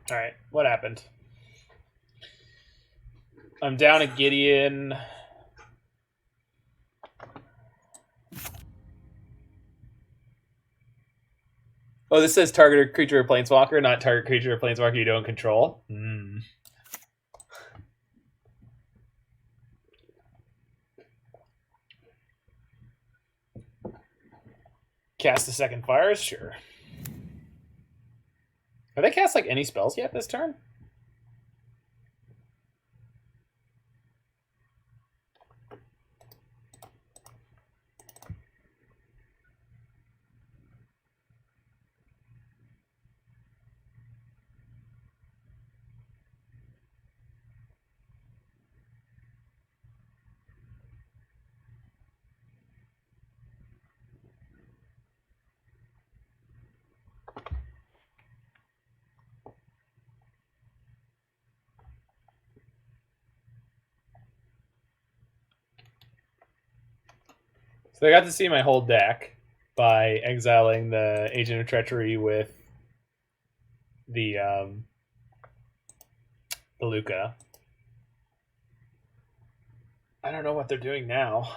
All right, what happened? I'm down a Gideon. Oh, this says target creature or planeswalker, not target creature or planeswalker you don't control. Cast the second fires? Sure. Have they cast like any spells yet this turn? So I got to see my whole deck by exiling the Agent of Treachery with the Lukka. I don't know what they're doing now.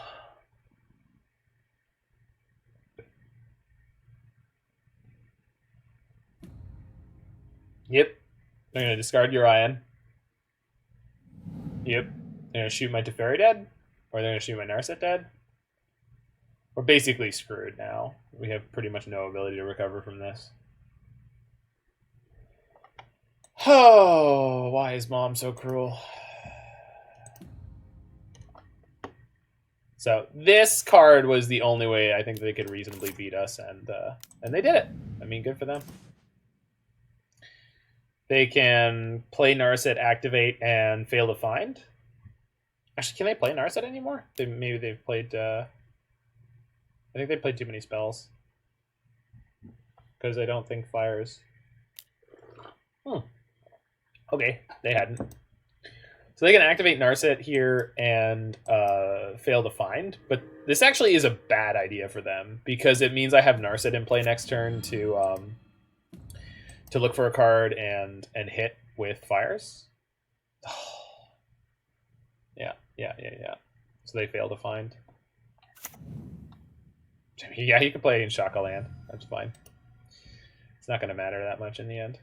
Yep. They're going to discard Urian. Yep. They're going to shoot my Teferi dead? Or they're going to shoot my Narset dead? We're basically screwed now. We have pretty much no ability to recover from this. Oh, why is Mom so cruel? So this card was the only way I think they could reasonably beat us, and they did it. I mean, good for them. They can play Narset, activate, and fail to find. Actually, can they play Narset anymore? Maybe they've played... I think they played too many spells. Because I don't think Fires... Okay, they hadn't. So they can activate Narset here and fail to find, but this actually is a bad idea for them because it means I have Narset in play next turn to look for a card and hit with Fires. Yeah. So they fail to find. Yeah, he could play in Shaka Land. That's fine. It's not going to matter that much in the end.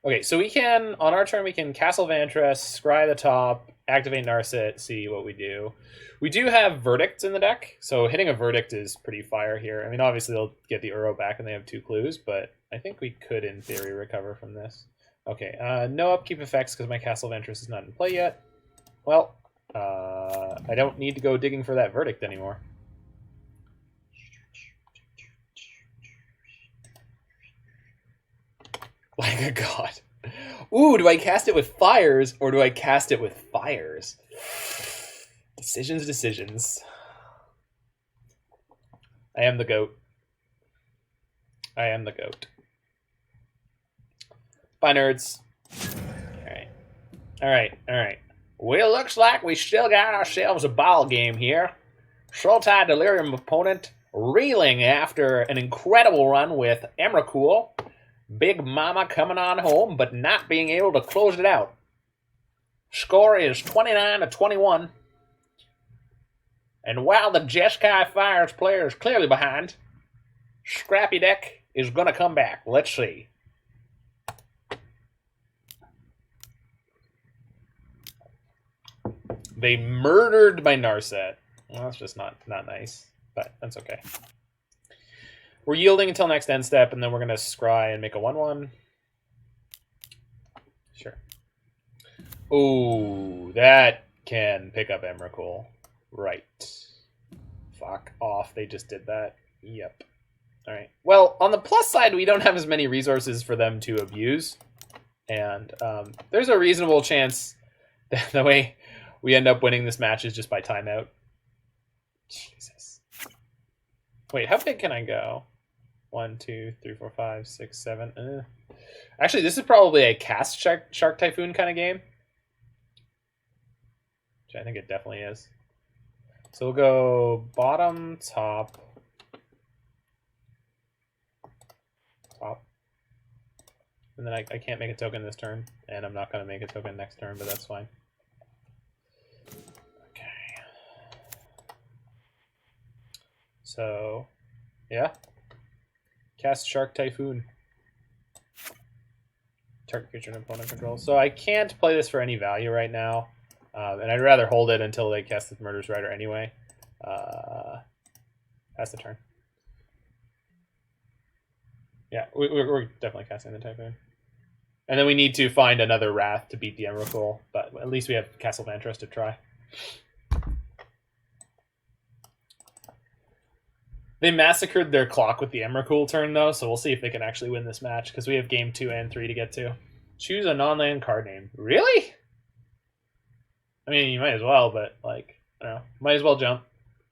Okay, so we can, on our turn, we can Castle Vantress, scry the top, activate Narset, see what we do. We do have Verdicts in the deck, so hitting a Verdict is pretty fire here. I mean, obviously they'll get the Uro back and they have 2 clues, but I think we could, in theory, recover from this. Okay, no upkeep effects because my Castle Vantress is not in play yet. Well, I don't need to go digging for that Verdict anymore. Like a god. Ooh, do I cast it with Fires or do I cast it with Fires? Decisions. I am the goat. Bye, nerds. Alright. Well, looks like we still got ourselves a ball game here. Sultai Delirium opponent reeling after an incredible run with Emrakul. Big Mama coming on home, but not being able to close it out. Score is 29-21. And while the Jeskai Fires player is clearly behind, Scrappy Deck is going to come back. Let's see. They murdered my Narset. Well, that's just not nice, but that's okay. We're yielding until next end step, and then we're going to scry and make a 1/1. Sure. Ooh, that can pick up Emrakul. Right. Fuck off. They just did that. Yep. All right. Well, on the plus side, we don't have as many resources for them to abuse. And there's a reasonable chance that the way we end up winning this match is just by timeout. Jesus. Wait, how big can I go? 1, 2, 3, 4, 5, 6, 7. Actually, this is probably a cast Shark Typhoon kind of game. Which I think it definitely is. So we'll go bottom, top. And then I can't make a token this turn. And I'm not going to make a token next turn, but that's fine. Okay. So, yeah. Cast Shark Typhoon. Target creature and opponent control. So I can't play this for any value right now. And I'd rather hold it until they cast the Murderous Rider anyway. Pass the turn. Yeah, we're definitely casting the Typhoon. And then we need to find another Wrath to beat the Emrakul, but at least we have Castle Vantress to try. They massacred their clock with the Emrakul turn, though, so we'll see if they can actually win this match, because we have game 2 and 3 to get to. Choose a non-land card name. Really? I mean, you might as well, but, like, I don't know. Might as well jump.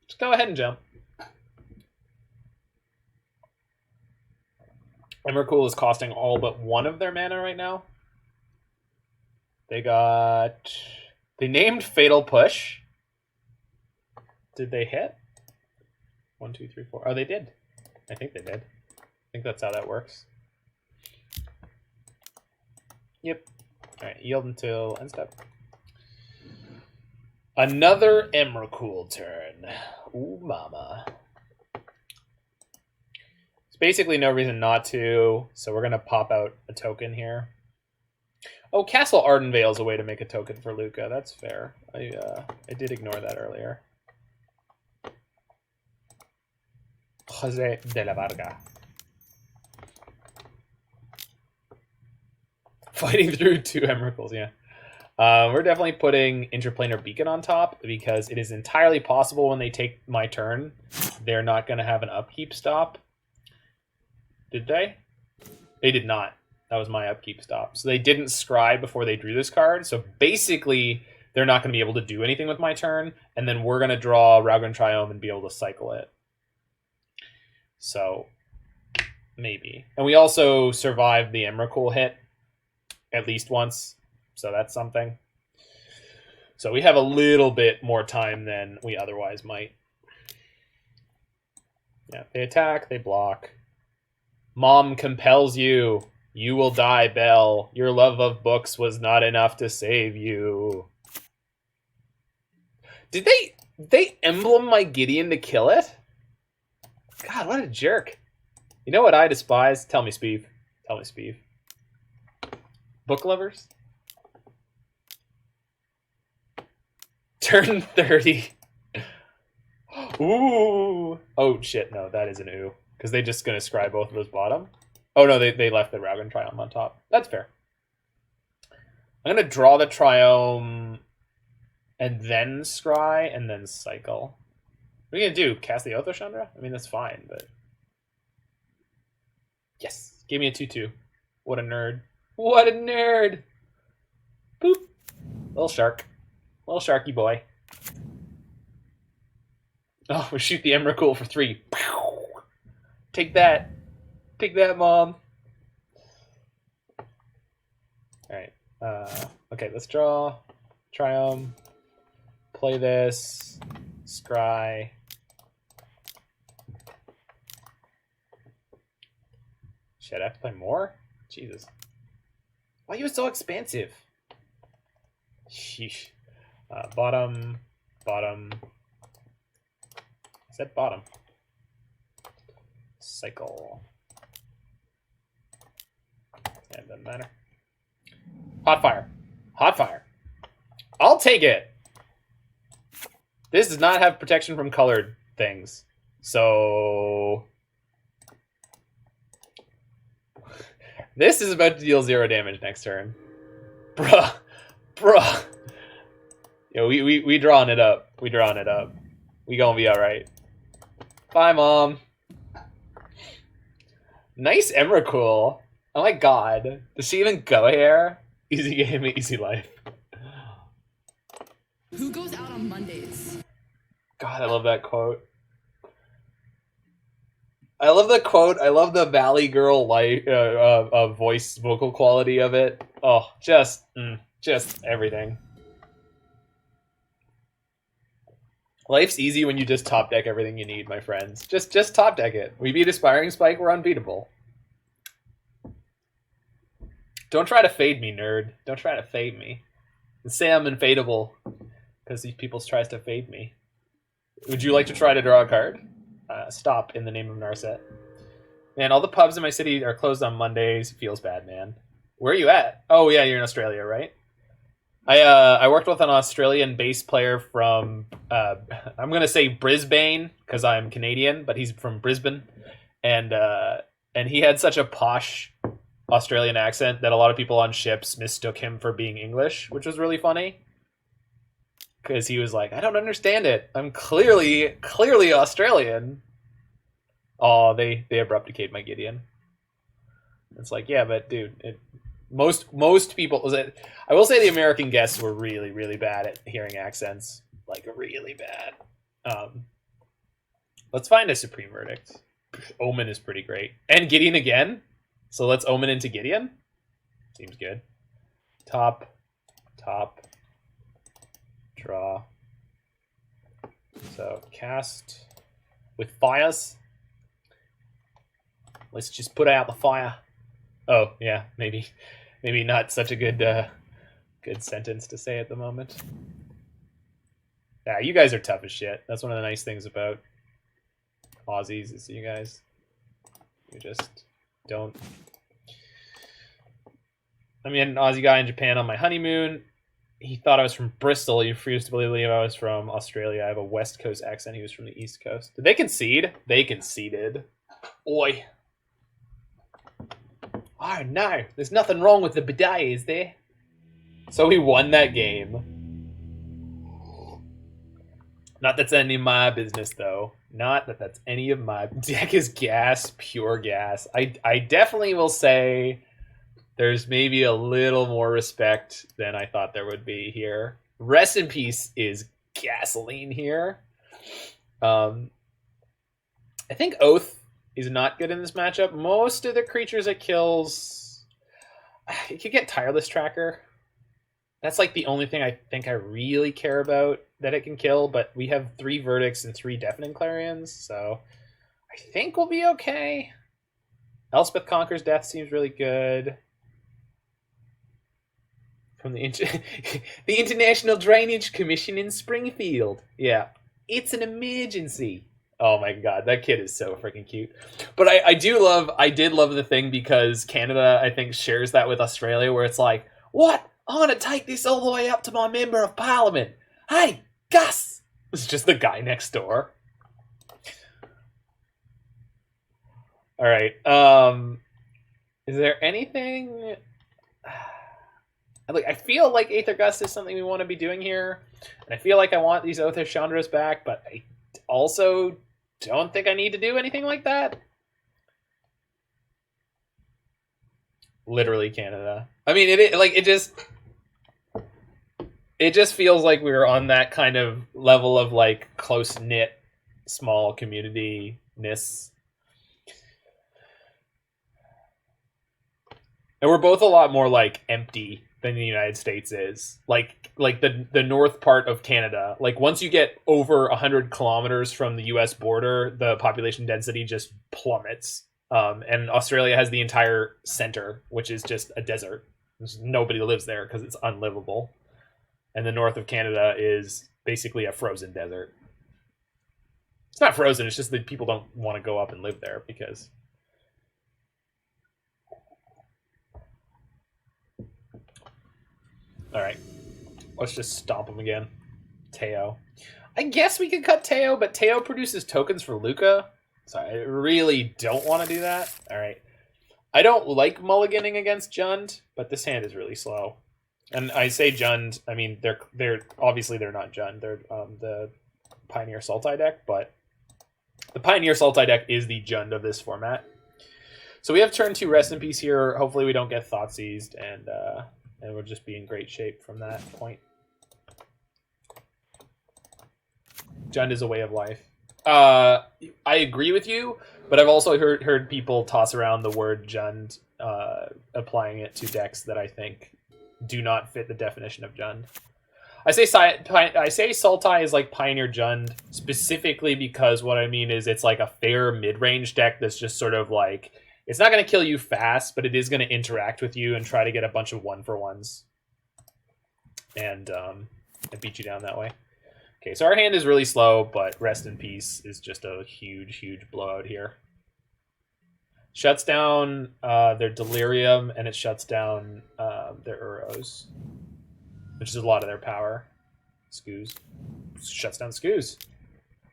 Just go ahead and jump. Emrakul is costing all but 1 of their mana right now. They named Fatal Push. Did they hit? 1, 2, 3, 4. Oh, they did. I think they did. I think that's how that works. Yep. Alright, yield until end step. Another Emrakul turn. Ooh, mama. Basically no reason not to, so we're going to pop out a token here. Oh, Castle Ardenvale is a way to make a token for Lukka. That's fair. I did ignore that earlier. Jose de la Varga. Fighting through 2 Emrakuls, yeah. We're definitely putting Interplanar Beacon on top because it is entirely possible when they take my turn, they're not going to have an upkeep stop. Did they? They did not. That was my upkeep stop. So they didn't scry before they drew this card. So basically, they're not going to be able to do anything with my turn, and then we're going to draw Raugrin Triome and be able to cycle it. So, maybe. And we also survived the Emrakul hit at least once, so that's something. So we have a little bit more time than we otherwise might. Yeah, they attack, they block. Mom compels you. You will die, Belle. Your love of books was not enough to save you. Did they emblem my Gideon to kill it? God, what a jerk. You know what I despise? Tell me, Speeve. Tell me, Speeve. Book lovers? Turn 30. Ooh. Oh, shit. No, that is an ooh. Because they're just going to scry both of those bottom. Oh, no, they left the Raugrin Triome on top. That's fair. I'm going to draw the Triome and then scry and then cycle. What are you going to do? Cast the Oath of Chandra? I mean, that's fine, but... Yes. Give me a 2-2. What a nerd. What a nerd! Boop. Little shark. Little sharky boy. Oh, we shoot the Emrakul for 3. Take that. Take that, Mom. Alright. Okay, let's draw. Triome. Play this. Scry. Shit, I have to play more? Jesus. Why are you so expansive? Sheesh. Bottom. Bottom. I said bottom. Cycle. Yeah, doesn't matter. Hot fire. Hot fire. I'll take it. This does not have protection from colored things. So... This is about to deal 0 damage next turn. Bruh. Bruh. Yo, we drawing it up. We drawing it up. We gonna be alright. Bye, Mom. Nice Emrakul. Oh my god. Does she even go here? Easy game, easy life. Who goes out on Mondays? God, I love that quote. I love the quote. I love the Valley Girl voice vocal quality of it. Oh, just everything. Life's easy when you just top deck everything you need, my friends. Just top deck it. We beat Aspiring Spike, we're unbeatable. Don't try to fade me, nerd. Don't try to fade me. And say I'm unfadeable because these people tries to fade me. Would you like to try to draw a card? Stop in the name of Narset. Man, all the pubs in my city are closed on Mondays. Feels bad, man. Where are you at? Oh yeah, you're in Australia, right? I worked with an Australian bass player from I'm gonna say Brisbane because I'm Canadian, but he's from Brisbane, and he had such a posh Australian accent that a lot of people on ships mistook him for being English, which was really funny. Because he was like, I don't understand it. I'm clearly Australian. Oh, they abrupticate my Gideon. It's like, yeah, but dude, most people. I will say the American guests were really, really bad at hearing accents. Like, really bad. Let's find a Supreme Verdict. Omen is pretty great. And Gideon again. So let's Omen into Gideon. Seems good. Top. Draw. So cast with fires. Let's just put out the fire. Oh yeah, maybe not such a good sentence to say at the moment. Yeah, you guys are tough as shit. That's one of the nice things about Aussies is you guys. You just don't. I mean, an Aussie guy in Japan on my honeymoon. He thought I was from Bristol. He refused to believe I was from Australia. I have a West Coast accent. He was from the East Coast. Did they concede? They conceded. Oi. Oh, no. There's nothing wrong with the bidet, is there? So we won that game. Not that's any of my business, though. Not that that's any of my... Deck is gas, pure gas. I definitely will say... There's maybe a little more respect than I thought there would be here. Rest in peace is gasoline here. I think Oath is not good in this matchup. Most of the creatures it kills, it could get Tireless Tracker. That's like the only thing I think I really care about that it can kill, but we have 3 Verdicts and 3 Deafening Clarions, so I think we'll be okay. Elspeth Conquers Death seems really good. From the the International Drainage Commission in Springfield. Yeah, it's an emergency. Oh my god, that kid is so freaking cute. But I did love the thing because Canada, I think, shares that with Australia, where it's like, what? I'm going to take this all the way up to my Member of Parliament. Hey, Gus! It's just the guy next door. All right. Is there anything... I feel like Aether Gust is something we want to be doing here. And I feel like I want these Oath of Chandras back, but I also don't think I need to do anything like that. Literally Canada. I mean, it just feels like we're on that kind of level of like close-knit, small community-ness. And we're both a lot more like empty than the United States is. Like the north part of Canada. Like once you get over 100 kilometers from the US border, the population density just plummets. And Australia has the entire center, which is just a desert. Nobody lives there because it's unlivable. And the north of Canada is basically a frozen desert. It's not frozen, it's just that people don't want to go up and live there because... Alright. Let's just stomp him again. Teyo. I guess we could cut Teyo, but Teyo produces tokens for Lukka. So I really don't want to do that. Alright. I don't like mulliganing against Jund, but this hand is really slow. And I say Jund, I mean they're obviously they're not Jund. They're the Pioneer Sultai deck, but the Pioneer Sultai deck is the Jund of this format. So we have turn 2 Rest in Peace here. Hopefully we don't get Thoughtseized, and we'll just be in great shape from that point. Jund is a way of life. I agree with you, but I've also heard people toss around the word Jund, applying it to decks that I think do not fit the definition of Jund. I say Sultai is like Pioneer Jund specifically because what I mean is it's like a fair mid-range deck that's just sort of like, it's not going to kill you fast, but it is going to interact with you and try to get a bunch of 1-for-1s and beat you down that way. Okay, so our hand is really slow, but Rest in Peace is just a huge, huge blowout here. Shuts down their Delirium, and it shuts down their Uros, which is a lot of their power. Skoos. Shuts down Skoos.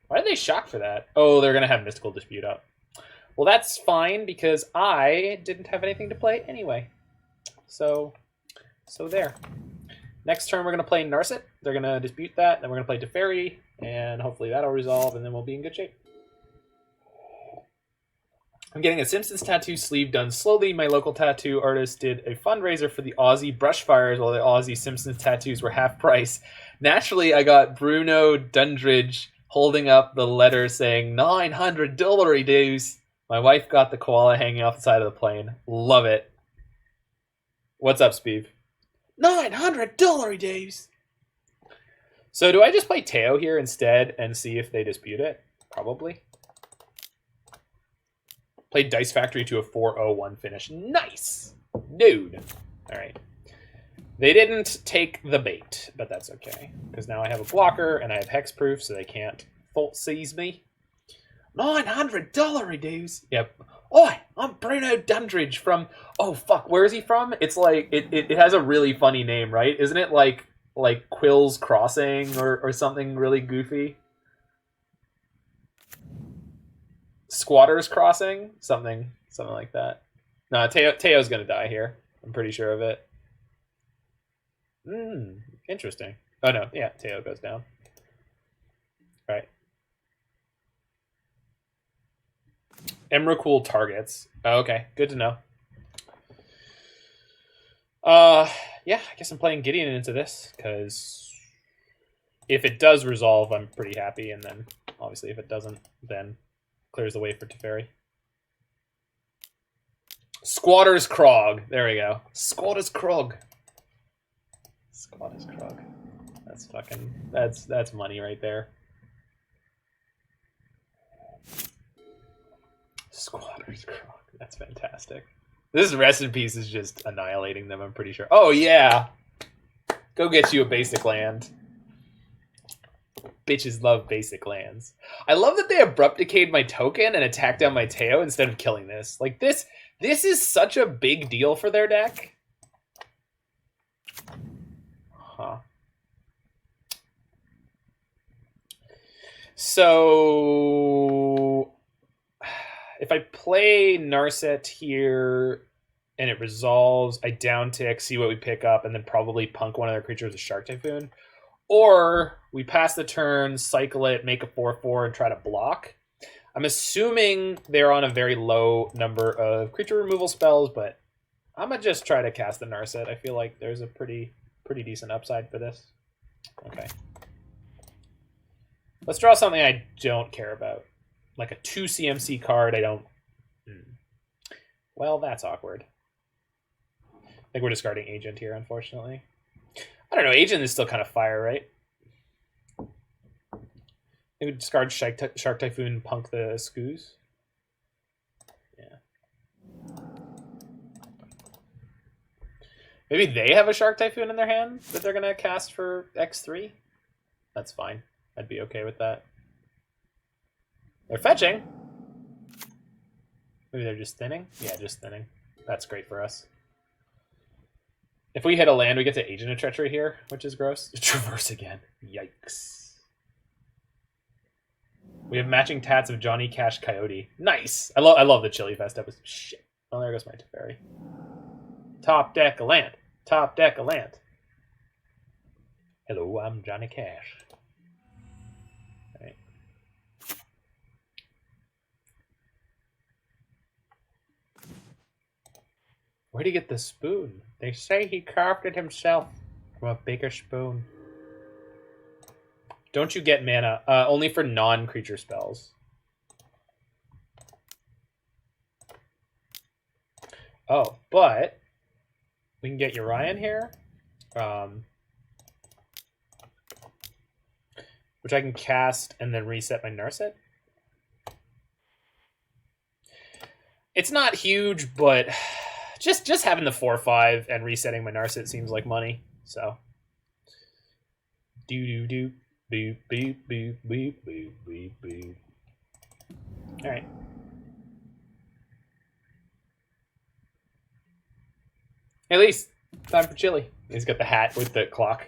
Why did they shock for that? Oh, they're going to have Mystical Dispute up. Well, that's fine, because I didn't have anything to play anyway. So there. Next turn, we're going to play Narset. They're going to dispute that. Then we're going to play Teferi, and hopefully that'll resolve, and then we'll be in good shape. I'm getting a Simpsons tattoo sleeve done slowly. My local tattoo artist did a fundraiser for the Aussie brush fires while the Aussie Simpsons tattoos were half price. Naturally, I got Bruno Dundridge holding up the letter saying $900 dues. My wife got the koala hanging off the side of the plane. Love it. What's up, Speeve? $900 dues. So do I just play Teyo here instead and see if they dispute it? Probably. Played Dice Factory to a 4-0-1 finish. Nice! Dude. Alright. They didn't take the bait, but that's okay. Because now I have a blocker and I have hexproof, so they can't Thoughtseize me. $900 dues. Yep. Oi, I'm Bruno Dundridge from... Oh, fuck, where is he from? It's like... It has a really funny name, right? Isn't it like Quill's Crossing or something really goofy? Squatter's Crossing? Something like that. No, Teyo's gonna die here. I'm pretty sure of it. Interesting. Oh, no. Yeah, Teyo goes down. Right. Emrakul targets. Oh, okay, good to know. Yeah, I guess I'm playing Gideon into this, because if it does resolve, I'm pretty happy, and then obviously if it doesn't, then clears the way for Teferi. Squatter's Krog. There we go. Squatter's Krog. Squatter's Krog. That's fucking... That's money right there. Squatter's Krog. That's fantastic. This rest in peace is just annihilating them, I'm pretty sure. Oh, yeah! Go get you a basic land. Bitches love basic lands. I love that they abrupt decayed my token and attacked down my Teyo instead of killing this. Like, this is such a big deal for their deck. Huh. So... if I play Narset here and it resolves, I downtick, see what we pick up, and then probably punk one of their creatures with Shark Typhoon. Or we pass the turn, cycle it, make a 4/4, and try to block. I'm assuming they're on a very low number of creature removal spells, but I'm going to just try to cast the Narset. I feel like there's a pretty decent upside for this. Okay. Let's draw something I don't care about. Like a 2 CMC card, I don't... Well, that's awkward. I think we're discarding Agent here, unfortunately. I don't know, Agent is still kind of fire, right? Maybe discard Shark Typhoon, punk the Skoos. Yeah. Maybe they have a Shark Typhoon in their hand that they're going to cast for X3? That's fine. I'd be okay with that. They're fetching. Maybe they're just thinning? Yeah, just thinning. That's great for us. If we hit a land, we get to Agent of Treachery here, which is gross. Traverse again. Yikes. We have matching tats of Johnny Cash Coyote. Nice! I love the Chili Fest episode. Shit. Oh, there goes my Teferi. Top deck a land. Top deck a land. Hello, I'm Johnny Cash. Where'd he get the spoon? They say he carved it himself from a bigger spoon. Don't you get mana? Only for non-creature spells. Oh, but we can get Urian here. Which I can cast and then reset my Narset. It's not huge, but... Just having the 4/5 and resetting my Narset seems like money. So, do boop boop boop boop boop boop boop. All right. At least time for chili. He's got the hat with the clock.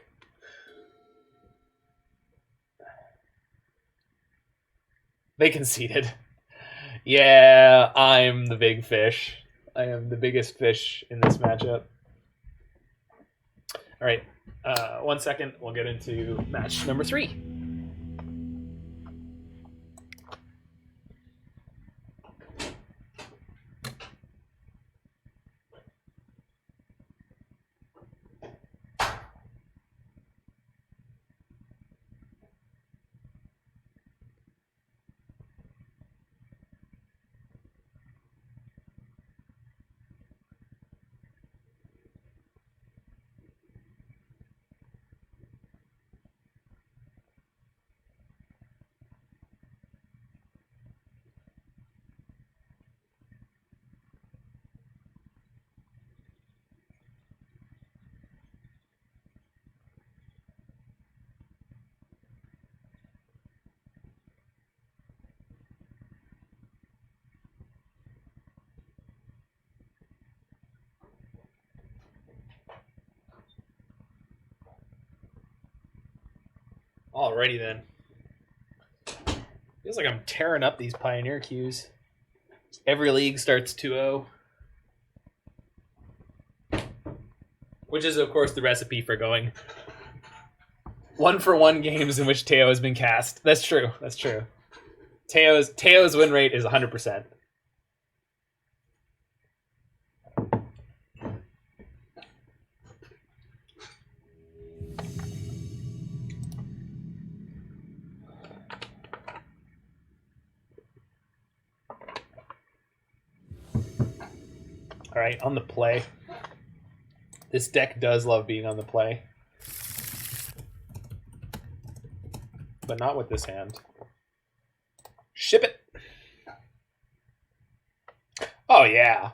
They conceded. Yeah, I'm the big fish. I am the biggest fish in this matchup. All right, 1 second. We'll get into match number 3. Alrighty then. Feels like I'm tearing up these Pioneer queues. Every league starts 2-0. Which is, of course, the recipe for going 1-for-1 games in which Teyo has been cast. That's true. That's true. Teyo's win rate is 100%. All right, on the play. This deck does love being on the play. But not with this hand. Ship it. Oh, yeah.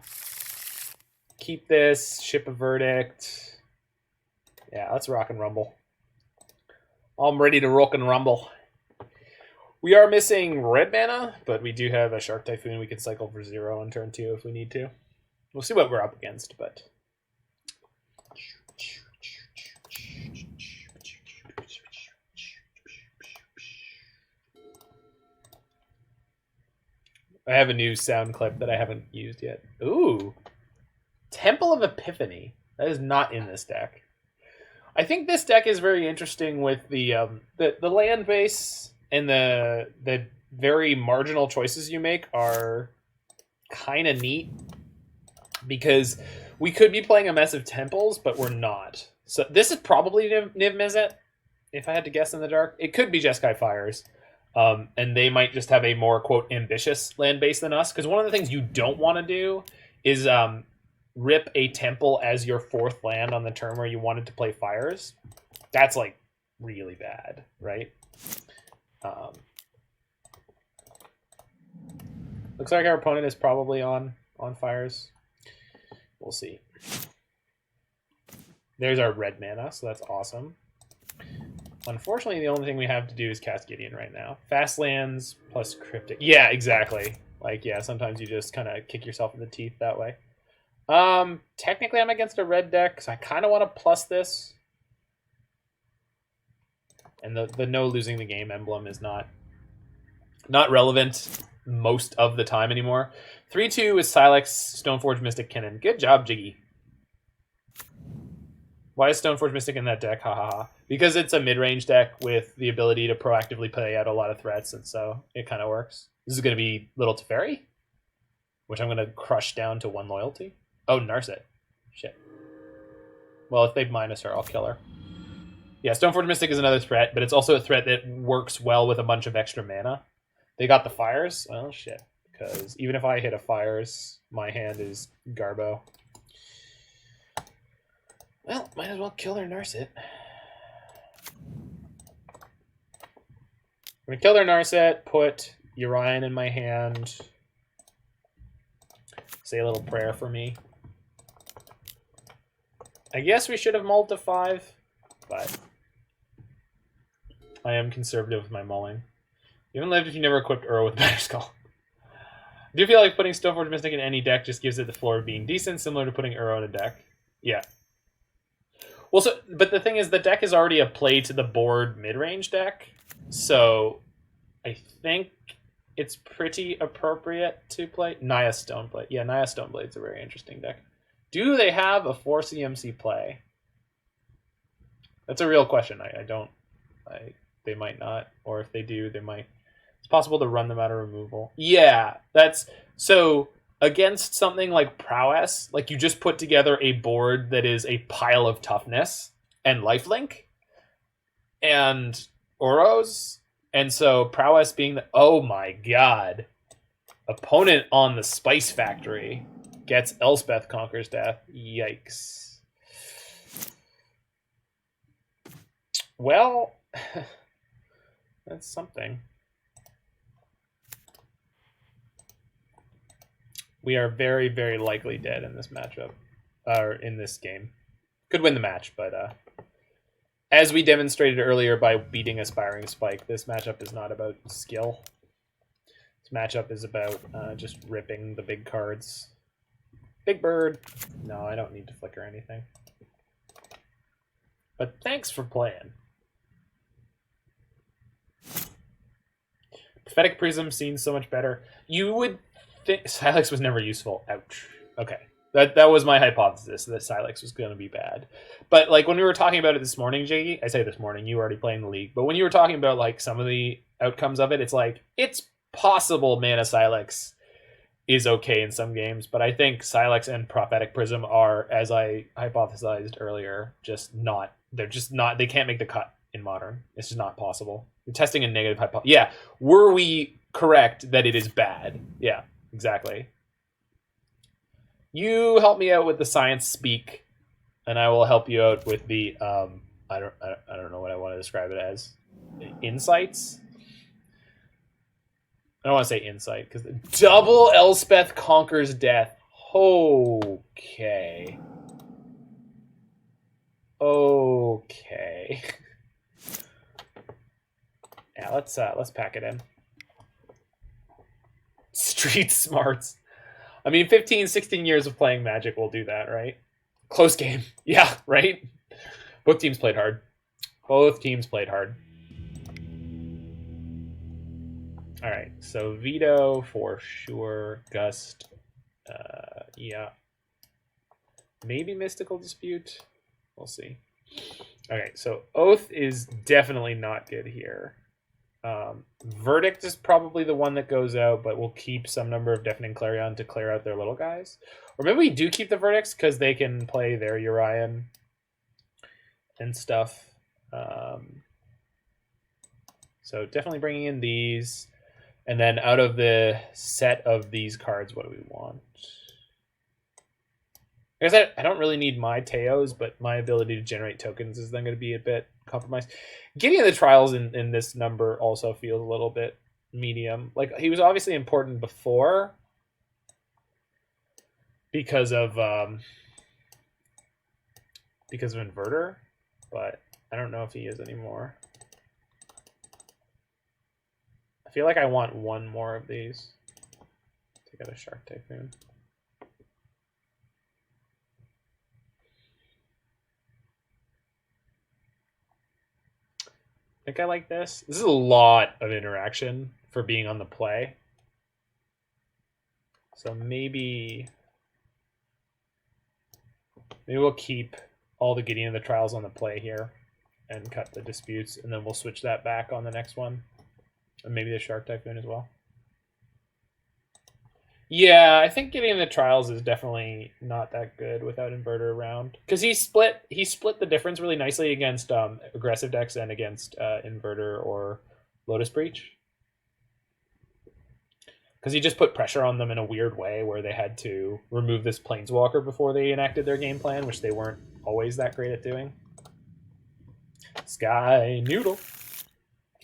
Keep this. Ship a verdict. Yeah, let's rock and rumble. I'm ready to rock and rumble. We are missing red mana, but we do have a Shark Typhoon. We can cycle for 0 on turn 2 if we need to. We'll see what we're up against, but... I have a new sound clip that I haven't used yet. Ooh. Temple of Epiphany. That is not in this deck. I think this deck is very interesting with the land base and the very marginal choices you make are kind of neat because we could be playing a mess of temples, but we're not. So this is probably Niv Mizzet, if I had to guess in the dark. It could be Jeskai Fires. And they might just have a more, quote, ambitious land base than us. Because one of the things you don't want to do is rip a temple as your 4th land on the turn where you wanted to play Fires. That's, like, really bad, right? Looks like our opponent is probably on Fires. We'll see. There's our red mana, so that's awesome. Unfortunately, the only thing we have to do is cast Gideon right now. Fast lands plus Cryptic. Yeah, exactly. Like, yeah, sometimes you just kind of kick yourself in the teeth that way. Technically, I'm against a red deck, so I kind of want to plus this. And the no losing the game emblem is not relevant most of the time anymore. 3-2 is Silex, Stoneforge, Mystic, Kinnan. Good job, Jiggy. Why is Stoneforge Mystic in that deck? Ha ha ha. Because it's a mid-range deck with the ability to proactively play out a lot of threats, and so it kind of works. This is going to be Little Teferi, which I'm going to crush down to 1 loyalty. Oh, Narset. Shit. Well, if they minus her, I'll kill her. Yeah, Stoneforge Mystic is another threat, but it's also a threat that works well with a bunch of extra mana. They got the Fires. Well, shit. Because even if I hit a Fires, my hand is Garbo. Well, might as well kill their Narset. I'm going to kill their Narset, put Urian in my hand, say a little prayer for me. I guess we should have mulled to 5, but I am conservative with my mulling. You haven't lived if you never equipped Uro with Batterskull. I do feel like putting Stoneforge Mystic in any deck just gives it the floor of being decent, similar to putting Uro in a deck. Yeah. Well, so, but the thing is, the deck is already a play to the board mid-range deck, so I think it's pretty appropriate to play Naya Stoneblade. Yeah, Naya Stoneblade's a very interesting deck. Do they have a 4 CMC play? That's a real question. They might not, or if they do, they might. It's possible to run them out of removal. Yeah, that's so. Against something like Prowess, like you just put together a board that is a pile of toughness and lifelink and Oros. And so Prowess being the... Oh my god. Opponent on the Spice Factory gets Elspeth Conquers Death. Yikes. Well, that's something. We are very, very likely dead in this matchup, or in this game. Could win the match, but as we demonstrated earlier by beating Aspiring Spike, this matchup is not about skill. This matchup is about just ripping the big cards. Big Bird. No, I don't need to flicker anything. But thanks for playing. Prophetic Prism seems so much better. You would... Silex was never useful. Ouch. Okay. That was my hypothesis, that Silex was going to be bad. But like when we were talking about it this morning, Jiggy, I say this morning, you were already playing the league, but when you were talking about like some of the outcomes of it, it's like, it's possible Mana Silex is okay in some games, but I think Silex and Prophetic Prism are, as I hypothesized earlier, they can't make the cut in Modern. It's just not possible. You're testing a negative hypothesis. Yeah. Were we correct that it is bad? Yeah. Exactly. You help me out with the science speak, and I will help you out with the I don't know what I want to describe it as. Insights. I don't want to say insight because double Elspeth conquers death. Okay. Okay. Yeah, let's pack it in. Street smarts. I mean, 15, 16 years of playing Magic will do that, right? Close game. Yeah, right? Both teams played hard. Both teams played hard. All right, so Veto for sure. Gust. Yeah. Maybe Mystical Dispute. We'll see. Okay, so Oath is definitely not good here. Verdict is probably the one that goes out, but we'll keep some number of Deafening Clarion to clear out their little guys. Or maybe we do keep the Verdicts because they can play their Urian and stuff. So definitely bringing in these. And then out of the set of these cards, what do we want? I guess I don't really need my Teyos, but my ability to generate tokens is then going to be a bit compromised. Getting the trials in this number also feels a little bit medium. Like, he was obviously important before because of Inverter, but I don't know if he is anymore. I feel like I want one more of these to get a Shark Typhoon. I think I like this. This is a lot of interaction for being on the play. So maybe we'll keep all the Gideon of the Trials on the play here and cut the disputes, and then we'll switch that back on the next one. And maybe the Shark Typhoon as well. Yeah, I think Gideon of the Trials is definitely not that good without Inverter around. Because he split the difference really nicely against aggressive decks and against Inverter or Lotus Breach. Because he just put pressure on them in a weird way where they had to remove this Planeswalker before they enacted their game plan, which they weren't always that great at doing. Sky Noodle.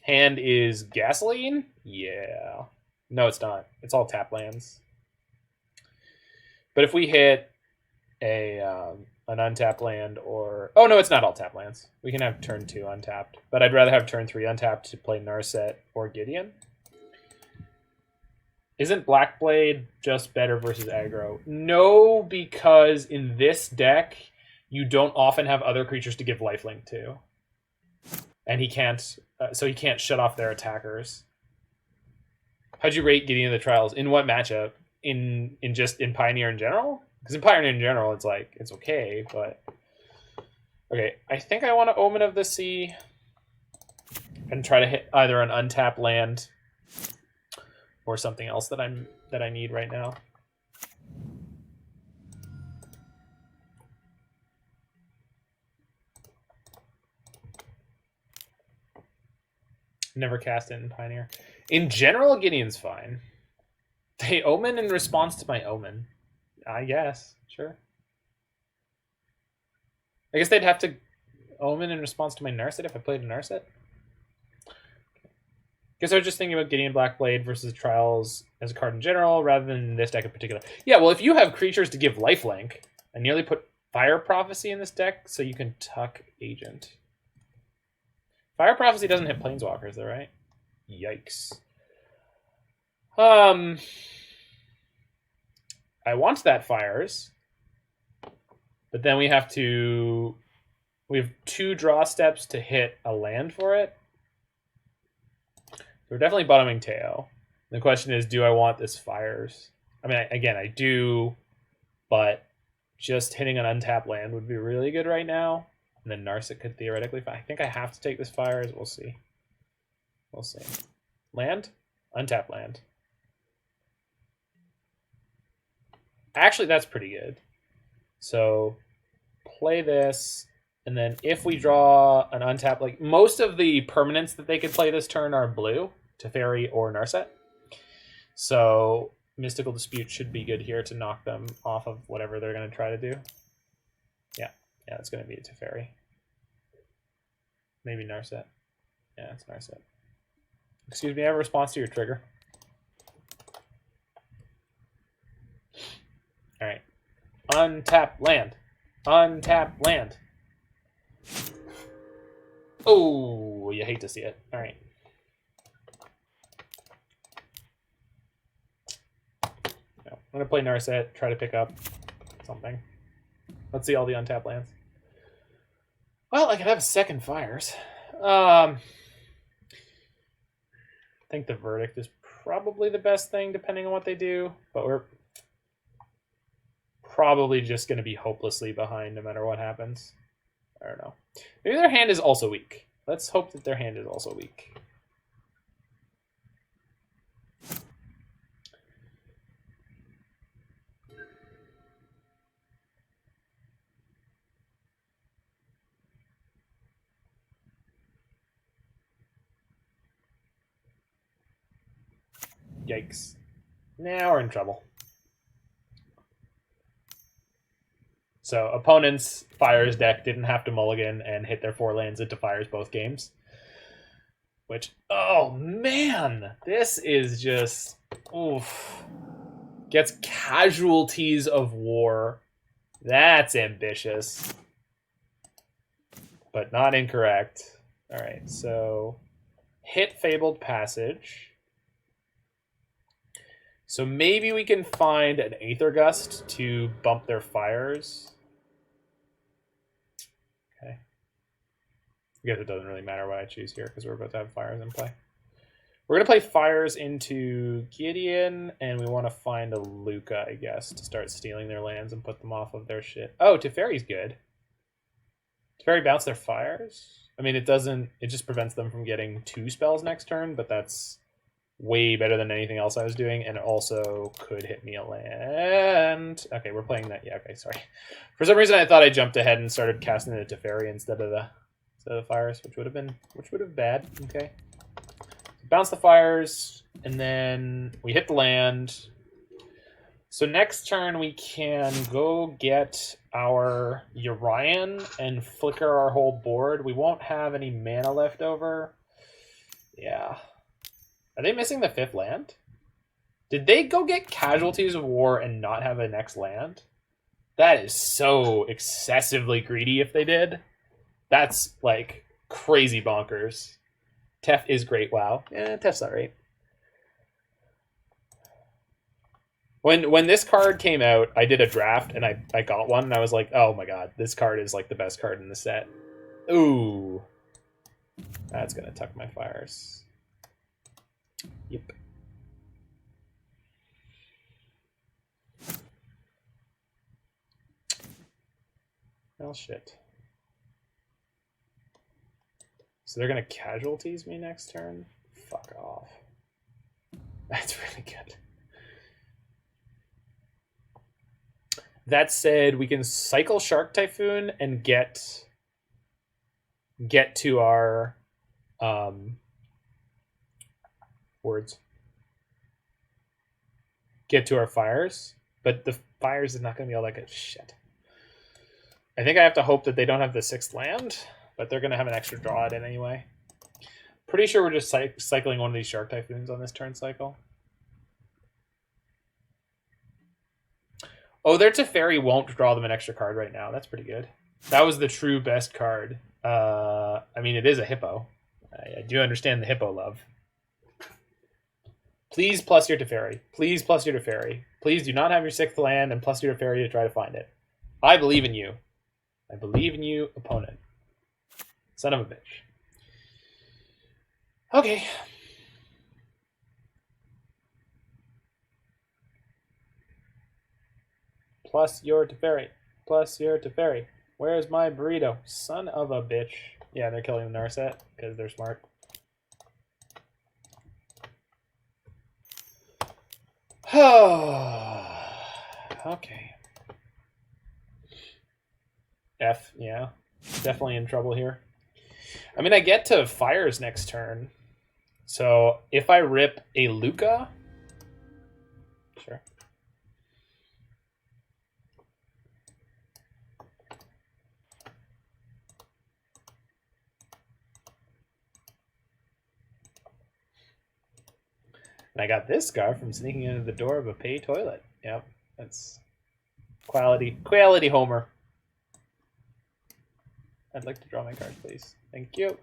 Hand is Gasoline? Yeah. No, it's not. It's all tap lands. But if we hit an untapped land or... Oh, no, it's not all tap lands. We can have turn 2 untapped. But I'd rather have turn 3 untapped to play Narset or Gideon. Isn't Blackblade just better versus aggro? No, because in this deck, you don't often have other creatures to give lifelink to. And he can't... so he can't shut off their attackers. How'd you rate Gideon of the Trials? In what matchup? In Pioneer in general? Because in Pioneer in general, it's like, it's okay, but... Okay, I think I want to Omen of the Sea and try to hit either an untapped land or something else that I need right now. Never cast it in Pioneer. In general, Gideon's fine. They Omen in response to my Omen. I guess. Sure. I guess they'd have to Omen in response to my Narset if I played a Narset. Guess I was just thinking about Gideon Blackblade versus Trials as a card in general, rather than this deck in particular. Yeah, well, if you have creatures to give lifelink, I nearly put Fire Prophecy in this deck so you can tuck Agent. Fire Prophecy doesn't hit Planeswalkers, though, right? Yikes. I want that Fires, but then we have 2 draw steps to hit a land for it. We're definitely bottoming Teyo. The question is, do I want this Fires? I mean, again, I do, but just hitting an untapped land would be really good right now. And then Narset could theoretically... I think I have to take this Fires. We'll see. We'll see. Land? Untapped land. Actually, that's pretty good. So, play this. And then if we draw an untapped... Like, most of the permanents that they could play this turn are blue. Teferi or Narset. So, Mystical Dispute should be good here to knock them off of whatever they're going to try to do. Yeah, it's going to be a Teferi. Maybe Narset. Yeah, it's Narset. Excuse me, I have a response to your trigger. Alright. Untap land. Untap land. Oh, you hate to see it. Alright. No, I'm going to play Narset, try to pick up something. Let's see all the untapped lands. Well, I could have a second Fires. I think the Verdict is probably the best thing, depending on what they do. But we're probably just going to be hopelessly behind no matter what happens. I don't know. Maybe their hand is also weak. Let's hope that their hand is also weak. Yikes. Now we're in trouble. So opponent's Fires deck didn't have to mulligan and hit their 4 lands into Fires both games. Which, oh man, this is just, oof. Gets Casualties of War. That's ambitious. But not incorrect. Alright, so hit Fabled Passage. So maybe we can find an Aether Gust to bump their Fires. Okay. I guess it doesn't really matter what I choose here because we're about to have Fires in play. We're going to play Fires into Gideon, and we want to find a Lukka, I guess, to start stealing their lands and put them off of their shit. Oh, Teferi's good. Teferi bounce their Fires? I mean, it doesn't... It just prevents them from getting 2 spells next turn, but that's way better than anything else I was doing, and it also could hit me a land. Okay, we're playing that. Yeah, okay, sorry. For some reason, I thought I jumped ahead and started casting the Teferi instead of the Fires, which would have been bad. Okay, bounce the Fires, and then we hit the land. So next turn we can go get our Urian and flicker our whole board. We won't have any mana left over. Yeah. Are they missing the 5th land? Did they go get Casualties of War and not have a next land? That is so excessively greedy if they did. That's, like, crazy bonkers. Tef is great, wow. Tef's alright. When this card came out, I did a draft, and I got one, and I was like, oh my god, this card is, like, the best card in the set. Ooh. That's gonna tuck my Fires. Yep. Well, shit. So they're gonna Casualties me next turn? Fuck off. That's really good. That said, we can cycle Shark Typhoon and get to our get to our Fires, but the Fires is not going to be all that good. Shit. I think I have to hope that they don't have the 6th land, but they're going to have an extra draw it in anyway. Pretty sure we're just cycling one of these Shark Typhoons on this turn cycle. Oh, their Teferi won't draw them an extra card right now. That's pretty good. That was the true best card. I mean, it is a Hippo. I do understand the Hippo love. Please plus your Teferi. Please plus your Teferi. Please do not have your 6th land and plus your Teferi to try to find it. I believe in you. I believe in you, opponent. Son of a bitch. Okay. Plus your Teferi. Plus your Teferi. Where's my burrito? Son of a bitch. Yeah, they're killing the Narset because they're smart. Okay. F, yeah. Definitely in trouble here. I mean, I get to Fires next turn. So if I rip a Lukka, Sure. And I got this scarf from sneaking into the door of a pay toilet. Yep, that's quality Homer. I'd like to draw my card, please. Thank you.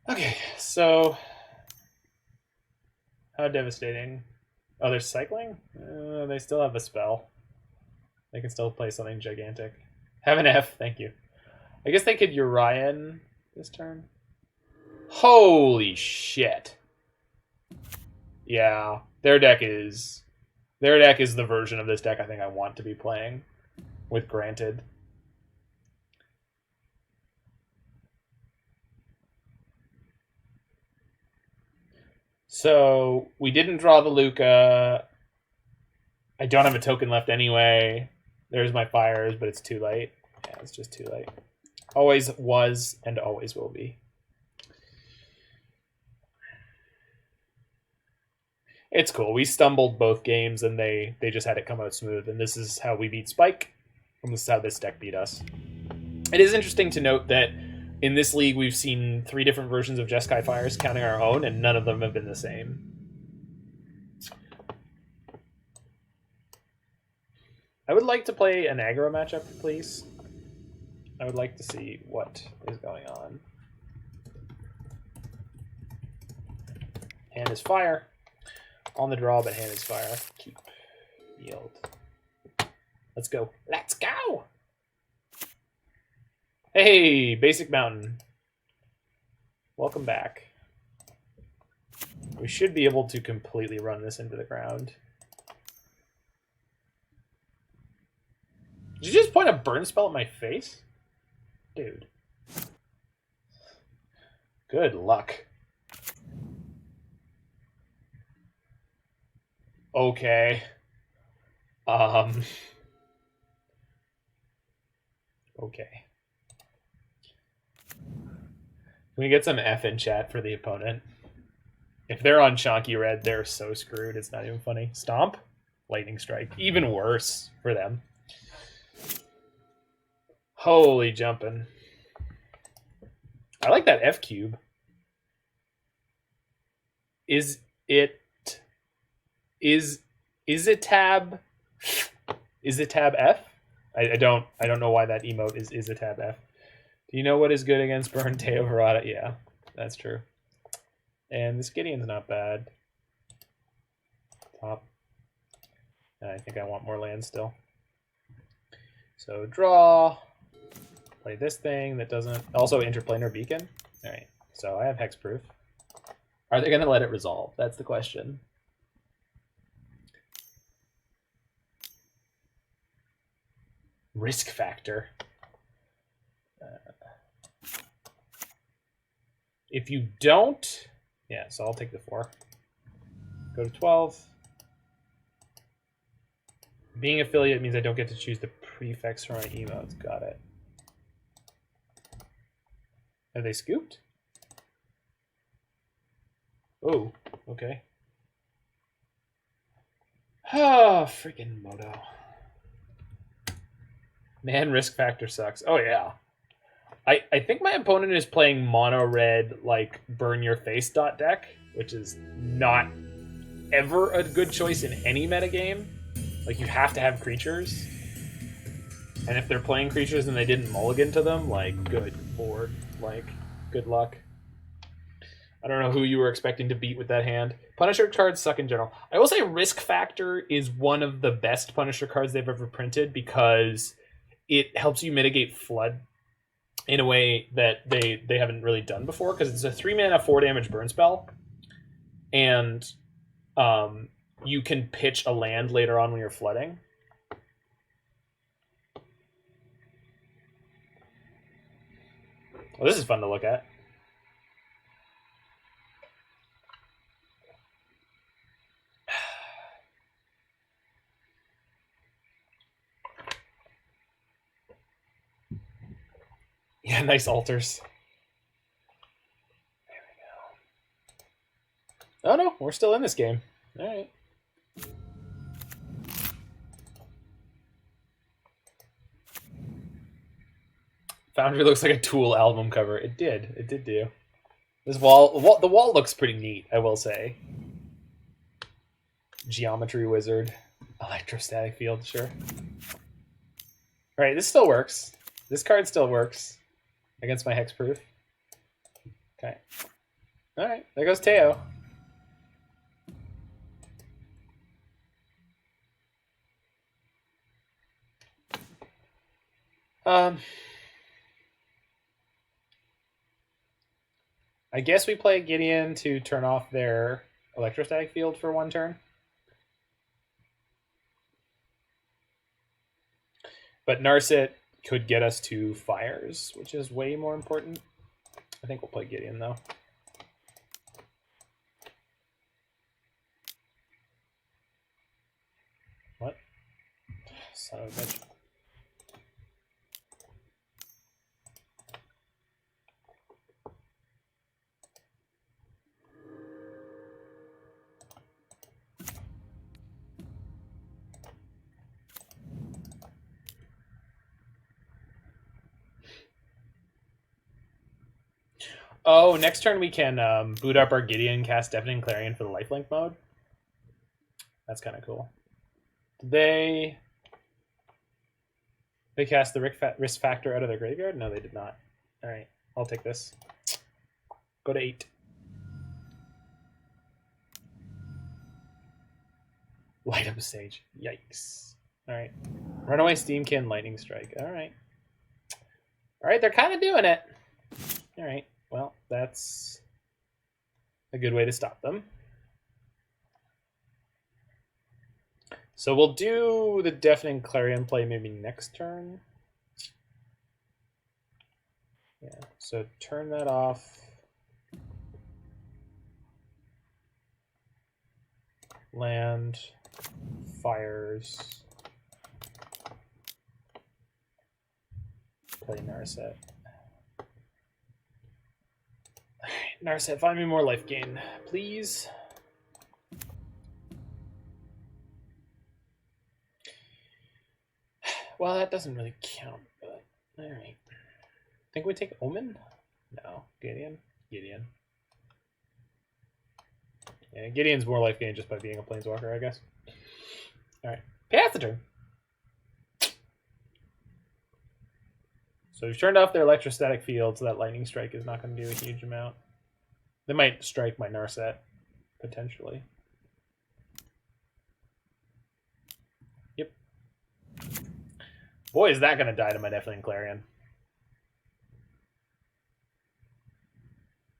Okay, so how devastating. Oh, they're cycling? They still have a spell. They can still play something gigantic. Have an F, thank you. I guess they could Urian this turn. Holy shit. Yeah, their deck is the version of this deck I think I want to be playing with Granted. So we didn't draw the Lukka. I don't have a token left anyway. There's my fires, but it's too late. Yeah, it's just too late. Always was and always will be. It's cool. We stumbled both games and they just had it come out smooth. And this is how we beat Spike. And this is how this deck beat us. It is interesting to note that in this league we've seen 3 different versions of Jeskai Fires, counting our own, and none of them have been the same. I would like to play an aggro matchup, please. I would like to see what is going on. Hand is fire. On the draw, but hand is fire. Keep. Yield. Let's go. Let's go! Hey, Basic Mountain. Welcome back. We should be able to completely run this into the ground. Did you just point a burn spell at my face? Dude. Good luck. Okay. Okay. Can we get some F in chat for the opponent? If they're on Chonky Red, they're so screwed. It's not even funny. Stomp? Lightning Strike. Even worse for them. Holy jumping. I like that F cube. Is it tab F? I don't know why that emote is a tab F. Do you know what is good against Burn Teyo Harada? Yeah, that's true. And this Gideon's not bad. Top. And I think I want more land still. So draw. Play this thing that doesn't. Also Interplanar Beacon. Alright. So I have hexproof. Are they gonna let it resolve? That's the question. Risk factor. If you don't, yeah, so I'll take the 4. Go to 12. Being affiliate means I don't get to choose the prefix for my emotes. Got it. Have they scooped? Oh, okay. Oh, freaking Moto. Man, risk factor sucks. Oh, yeah. I think my opponent is playing mono red, like, burn your face dot deck, which is not ever a good choice in any metagame. Like, you have to have creatures. And if they're playing creatures and they didn't mulligan to them, like, good lord. Like, good luck. I don't know who you were expecting to beat with that hand. Punisher cards suck in general. I will say Risk Factor is one of the best Punisher cards they've ever printed because it helps you mitigate Flood in a way that they haven't really done before, because it's a 3 mana 4 damage burn spell, and you can pitch a land later on when you're flooding. Well, this is fun to look at. Yeah, nice altars. There Oh no, we're still in this game. All right. Foundry looks like a Tool album cover. It did. It did do. This wall, the wall looks pretty neat, I will say. Geometry Wizard. Electrostatic Field, sure. Alright, this still works. This card still works. Against my Hexproof. Okay. Alright, there goes Teyo. I guess we play Gideon to turn off their Electrostatic Field for one turn. But Narset could get us to Fires, which is way more important. I think we'll play Gideon, though. What? Son of a bitch. Oh, next turn we can boot up our Gideon, cast Deafening Clarion for the lifelink mode. That's kind of cool. Did they cast the risk factor out of their graveyard? No, they did not. All right, I'll take this. Go to 8. Light up a stage. Yikes. All right. Runaway Steamkin, Lightning Strike. All right. All right, they're kind of doing it. All right. Well, that's a good way to stop them. So we'll do the Deafening Clarion play maybe next turn. Yeah, so turn that off. Land, Fires, play Narset. Narset, find me more life gain, please. Well, that doesn't really count, but alright. Think we take Omen? No. Gideon? Gideon. Yeah, Gideon's more life gain just by being a Planeswalker, I guess. Alright. Pass the turn. So we've turned off their electrostatic field, so that lightning strike is not going to do a huge amount. They might strike my Narset, potentially. Yep. Boy, is that going to die to my Deafening Clarion.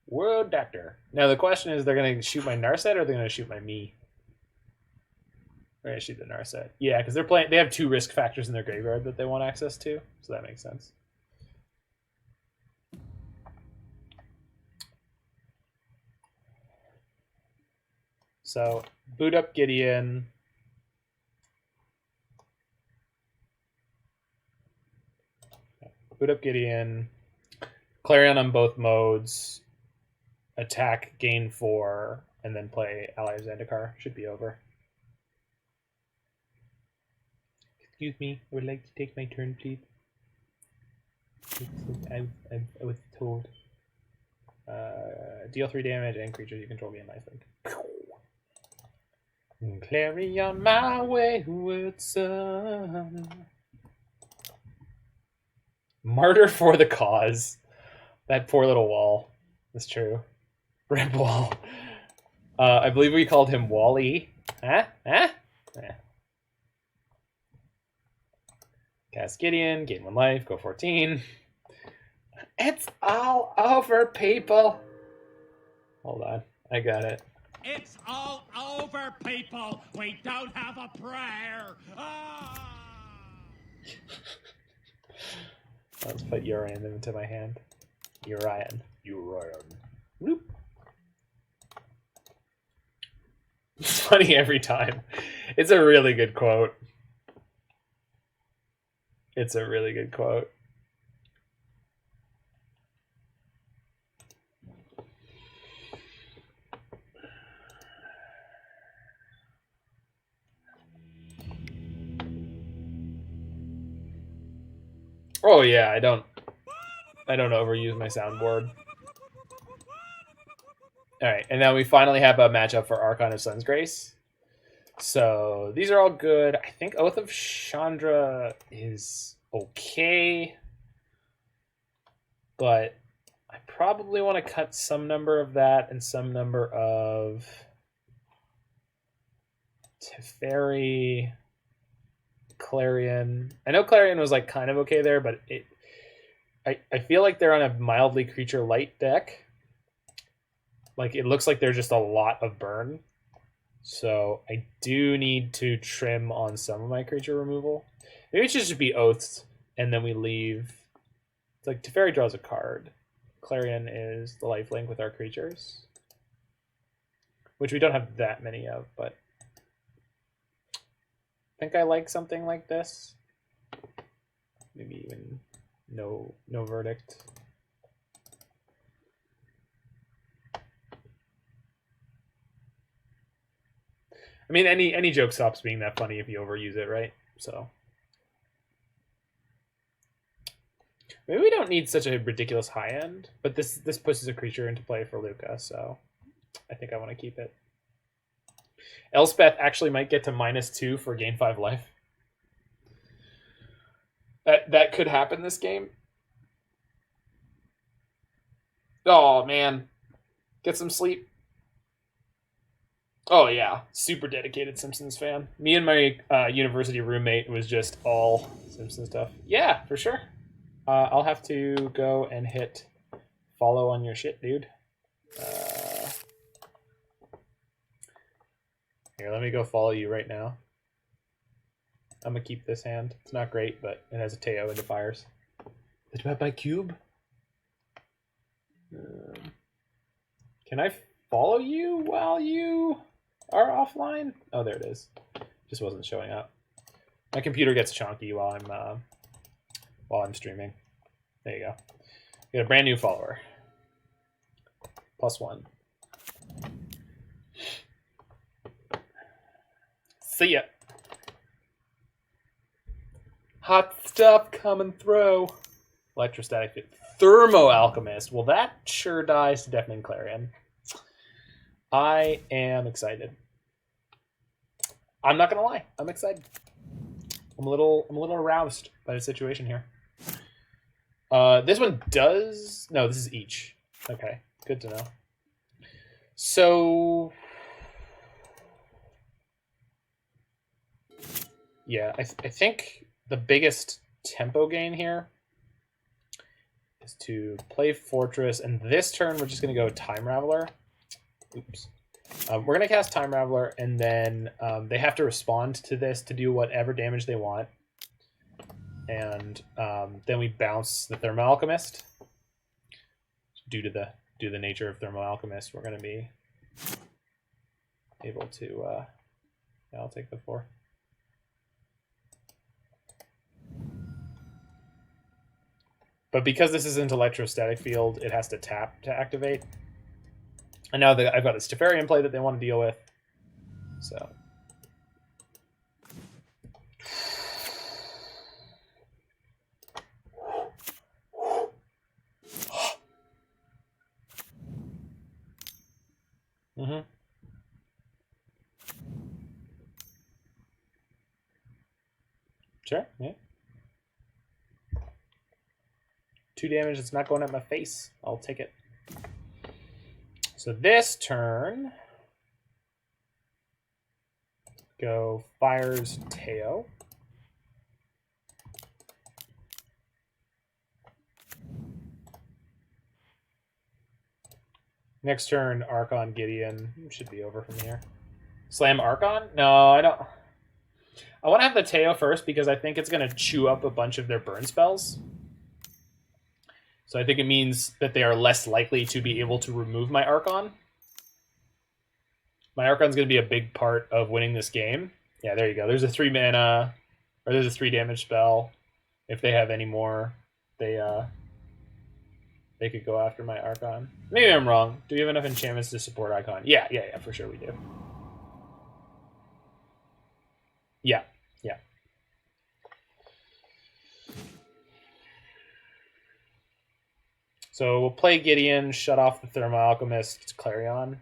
World Doctor. Now the question is, they're going to shoot my Narset or are they going to shoot my me? They're going to shoot the Narset. Yeah, because they have 2 risk factors in their graveyard that they want access to, so that makes sense. So, boot up Gideon. Boot up Gideon. Clarion on both modes. Attack, gain 4, and then play Ally of Zendikar. Should be over. Excuse me, I would like to take my turn, please. I was told. Deal 3 damage and creatures you control gain lifelink. Clarion, my wayward son. Martyr for the cause. That poor little wall. That's true. Red Wall. I believe we called him Wally. Huh? Huh? Yeah. Cast Gideon, gain 1 life, go 14. It's all over, people. Hold on, I got it. It's all over, people. We don't have a prayer. Ah! Let's put Urian into my hand. Urian. Whoop. It's funny every time. It's a really good quote. It's a really good quote. Oh yeah, I don't overuse my soundboard. All right, and now we finally have a matchup for Archon of Sun's Grace. So these are all good. I think Oath of Chandra is okay, but I probably want to cut some number of that and some number of Teferi, Clarion. I know Clarion was like kind of okay there, but I feel like they're on a mildly creature light deck. Like it looks like there's just a lot of burn. So I do need to trim on some of my creature removal. Maybe it should just be Oaths, and then we leave. It's like Teferi draws a card. Clarion is the lifelink with our creatures, which we don't have that many of, but I think I like something like this. Maybe even no verdict. I mean, any joke stops being that funny if you overuse it, right? So maybe we don't need such a ridiculous high end, but this pushes a creature into play for Lukka, so I think I want to keep it. Elspeth actually might get to -2 for gain 5 life. That could happen this game. Oh man, get some sleep. Oh yeah, super dedicated Simpsons fan. Me and my university roommate was just all Simpsons stuff. Yeah, for sure. I'll have to go and hit follow on your shit, dude. Here, let me go follow you right now. I'm gonna keep this hand. It's not great, but it has a Teyo into fires. Is that my cube? Can I follow you while you are offline? Oh, there it is. Just wasn't showing up. My computer gets chonky while I'm streaming. There you go. You got a brand new follower. +1. See ya. Hot stuff coming through. Electrostatic Thermo Alchemist. Well, that sure dies to Deafening Clarion. I am excited. I'm not gonna lie. I'm excited. I'm a little aroused by the situation here. This one does. No, this is each. Okay, good to know. So, yeah, I think the biggest tempo gain here is to play Fortress, and this turn we're just gonna go Time Raveler. Oops. We're going to cast Time Raveler, and then they have to respond to this to do whatever damage they want. And then we bounce the Thermo Alchemist. Due to the nature of Thermo Alchemist, we're going to be able to... yeah, I'll take the 4. But because this isn't Electrostatic Field, it has to tap to activate. And now that I've got this Teferi in play that they want to deal with. So. Sure, yeah. 2 damage, it's not going at my face. I'll take it. So this turn, go Fires Teyo. Next turn, Archon Gideon. Should be over from here. Slam Archon? No, I don't. I want to have the Teyo first because I think it's going to chew up a bunch of their burn spells. So I think it means that they are less likely to be able to remove my Archon. My Archon's going to be a big part of winning this game. Yeah, there you go. There's a 3 mana, or there's a 3 damage spell. If they have any more, they could go after my Archon. Maybe I'm wrong. Do we have enough enchantments to support Archon? Yeah, for sure we do. Yeah. So we'll play Gideon, shut off the Thermal Alchemist, Clarion.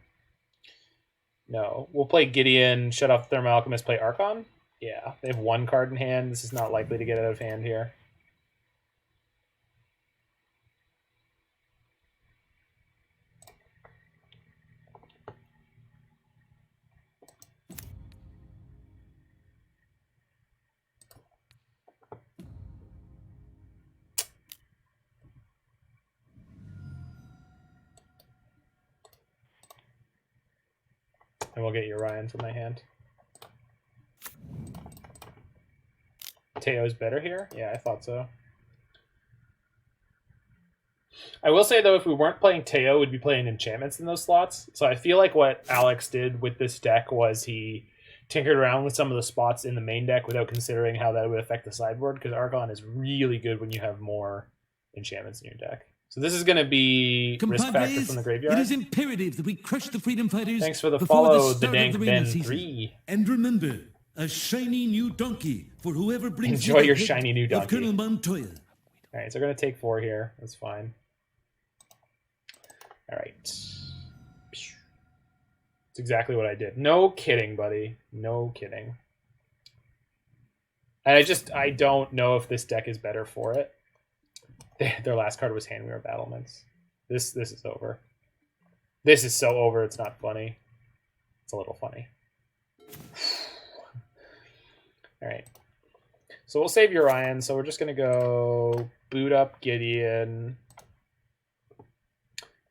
No, we'll play Gideon, shut off the Thermal Alchemist, play Archon. Yeah, they have one card in hand. This is not likely to get out of hand here. And we'll get Urian from my hand. Teyo's better here? Yeah, I thought so. I will say, though, if we weren't playing Teyo, we'd be playing enchantments in those slots. So I feel like what Alex did with this deck was he tinkered around with some of the spots in the main deck without considering how that would affect the sideboard, because Archon is really good when you have more enchantments in your deck. So this is going to be risk factor from the graveyard. It is imperative that we crush the freedom fighters. Thanks for the before follow, start the of Dank rainy Ben season. 3. And remember, a shiny new donkey for whoever brings Enjoy you the your hit shiny new of donkey. Colonel Montoya. All right, so we're going to take 4 here. That's fine. All right. It's exactly what I did. No kidding, buddy. No kidding. And I don't know if this deck is better for it. Their last card was Handweaver Battlements. This is over. This is so over, it's not funny. It's a little funny. All right. So we'll save Urian. So we're just going to go boot up Gideon,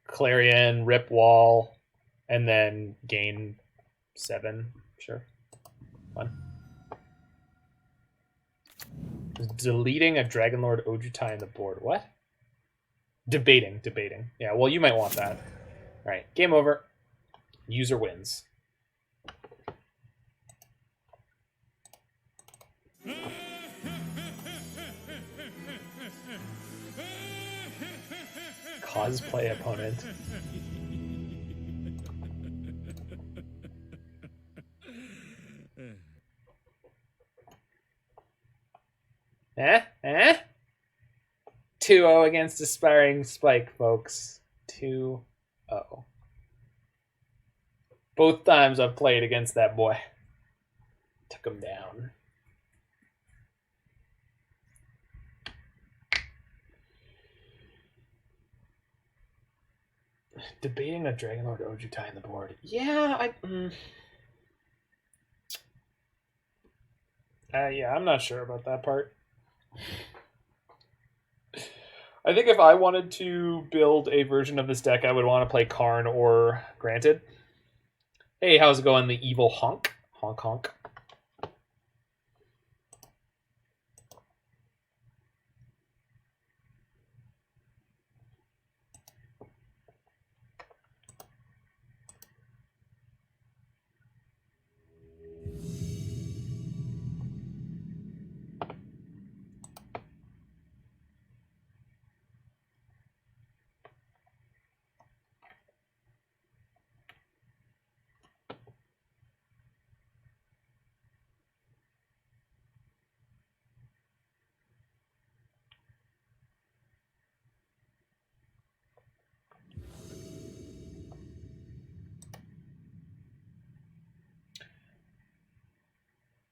Clarion, rip wall, and then gain 7. Sure. Fun. Deleting a Dragonlord Ojutai in the board. What? Debating. Yeah, well, you might want that. All right, game over. User wins. Cosplay opponent. Eh? 2-0 against Aspiring Spike, folks. 2-0. Both times I've played against that boy. Took him down. Debating a Dragonlord Ojutai in the board. Yeah, yeah, I'm not sure about that part. I think if I wanted to build a version of this deck, I would want to play Karn or Granted. Hey, how's it going, the evil honk? Honk, honk.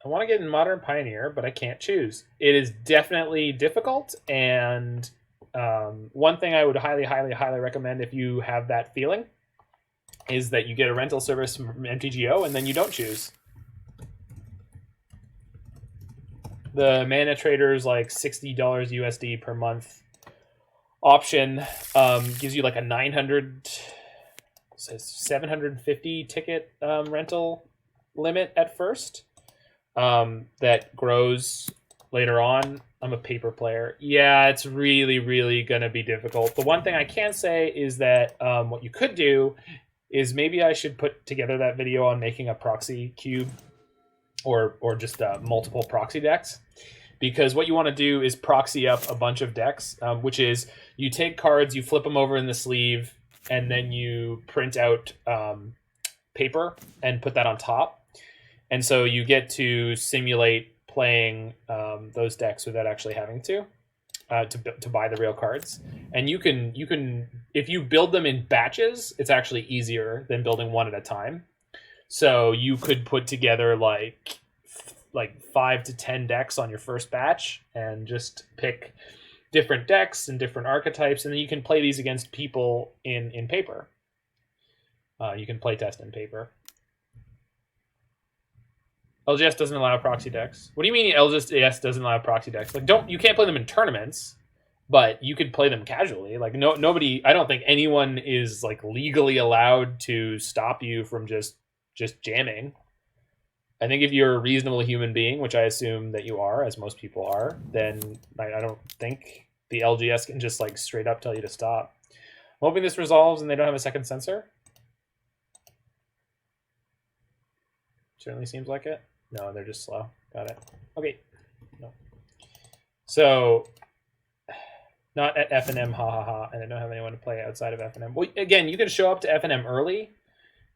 I want to get in Modern Pioneer, but I can't choose. It is definitely difficult, and one thing I would highly, highly, highly recommend if you have that feeling is that you get a rental service from MTGO, and then you don't choose. The Mana Trader's like $60 USD per month option gives you like a 750 ticket rental limit at first. That grows later on. I'm a paper player. Yeah, it's really, really going to be difficult. The one thing I can say is that what you could do is maybe I should put together that video on making a proxy cube or just multiple proxy decks. Because what you want to do is proxy up a bunch of decks, which is you take cards, you flip them over in the sleeve, and then you print out paper and put that on top. And so you get to simulate playing those decks without actually having to. to buy the real cards, and you can if you build them in batches, it's actually easier than building one at a time. So you could put together like 5 to 10 decks on your first batch and just pick different decks and different archetypes, and then you can play these against people in paper. You can play test in paper. LGS doesn't allow proxy decks. What do you mean LGS doesn't allow proxy decks? Like, you can't play them in tournaments, but you could play them casually. Like, nobody, I don't think anyone is like legally allowed to stop you from just jamming. I think if you're a reasonable human being, which I assume that you are, as most people are, then I don't think the LGS can just like straight up tell you to stop. I'm hoping this resolves and they don't have a second censor. Certainly seems like it. No, they're just slow. Got it. Okay. No. So, not at FNM, ha ha ha, and I don't have anyone to play outside of FNM. Well, again, you can show up to FNM early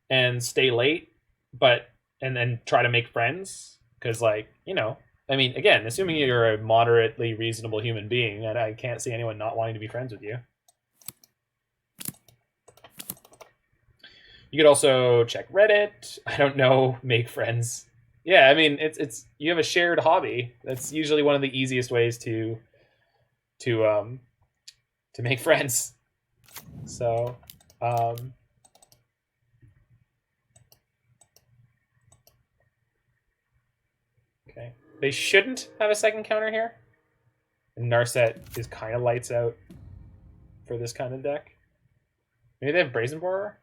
and stay late, and then try to make friends, because, like, you know, I mean, again, assuming you're a moderately reasonable human being, and I can't see anyone not wanting to be friends with you. You could also check Reddit. I don't know, make friends. Yeah, I mean, it's you have a shared hobby. That's usually one of the easiest ways to make friends. So, okay, they shouldn't have a second counter here. And Narset is kind of lights out for this kind of deck. Maybe they have Brazen Borer.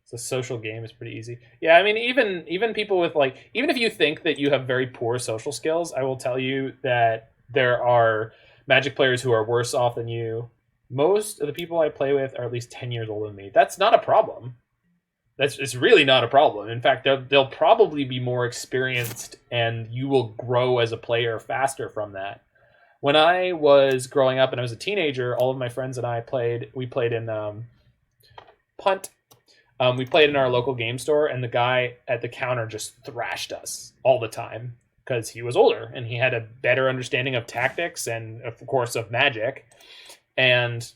It's a social game. It's pretty easy. Yeah, I mean, even people with like, even if you think that you have very poor social skills, I will tell you that there are Magic players who are worse off than you. Most of the people I play with are at least 10 years older than me. That's not a problem. It's really not a problem. In fact, they'll probably be more experienced, and you will grow as a player faster from that. When I was growing up and I was a teenager, all of my friends and I we played in Punt. We played in our local game store, and the guy at the counter just thrashed us all the time because he was older and he had a better understanding of tactics and, of course, of Magic. And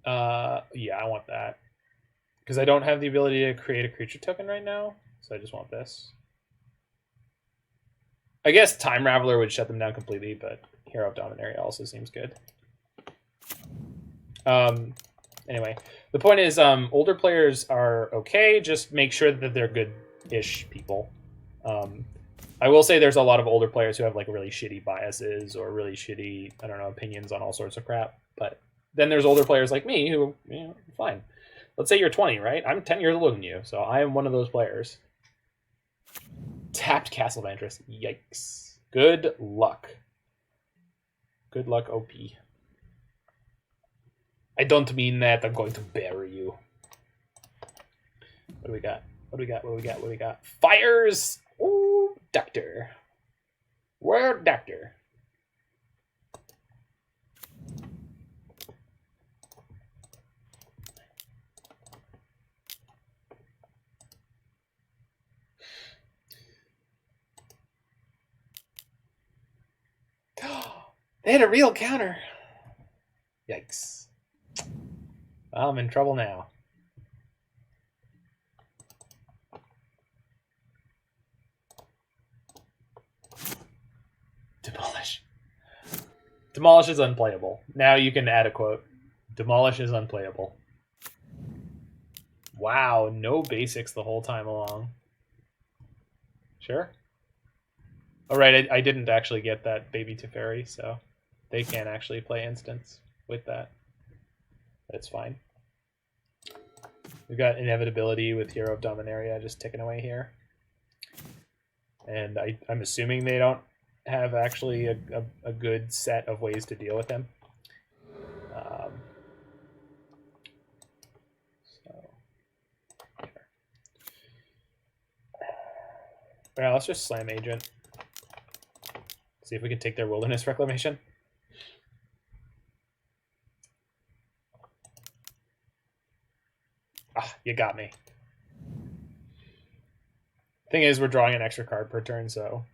yeah, I want that because I don't have the ability to create a creature token right now, so I just want this. I guess Time Raveler would shut them down completely, but Hero of Dominaria also seems good. Anyway, the point is, older players are okay. Just make sure that they're good-ish people. I will say there's a lot of older players who have like really shitty biases or really shitty, I don't know, opinions on all sorts of crap. But then there's older players like me who, you know, fine. Let's say you're 20, right? I'm 10 years older than you, so I am one of those players. Tapped Castle Vantress. Yikes. Good luck. Good luck, OP. I don't mean that. I'm going to bury you. What do we got? What do we got? What do we got? What do we got? Fires! Ooh, Doctor. Where, Doctor? They had a real counter. Yikes. Well, I'm in trouble now. Demolish. Demolish is unplayable. Now you can add a quote. Demolish is unplayable. Wow, no basics the whole time along. Sure. All right, I didn't actually get that baby Teferi, so they can't actually play instants with that. That's fine. We've got Inevitability with Hero of Dominaria just ticking away here. And I'm assuming they don't have actually a good set of ways to deal with him. Alright, let's just slam Agent. See if we can take their Wilderness Reclamation. Ah, you got me. Thing is, we're drawing an extra card per turn, so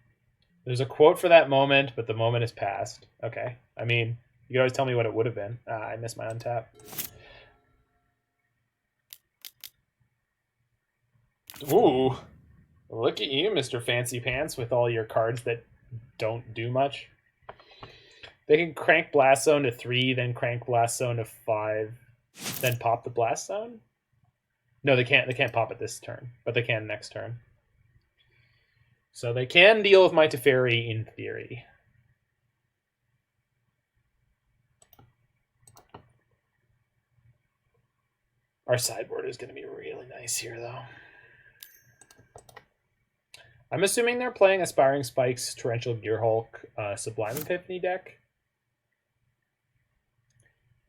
There's a quote for that moment, but the moment is past. Okay. I mean, you can always tell me what it would have been. I missed my untap. Ooh. Look at you, Mr. Fancy Pants, with all your cards that don't do much. They can crank Blast Zone to 3, then crank Blast Zone to 5, then pop the Blast Zone? No, they can't. They can't pop it this turn, but they can next turn. So they can deal with my Teferi in theory. Our sideboard is going to be really nice here, though. I'm assuming they're playing Aspiring Spikes, Torrential Gearhulk, Sublime Epiphany deck.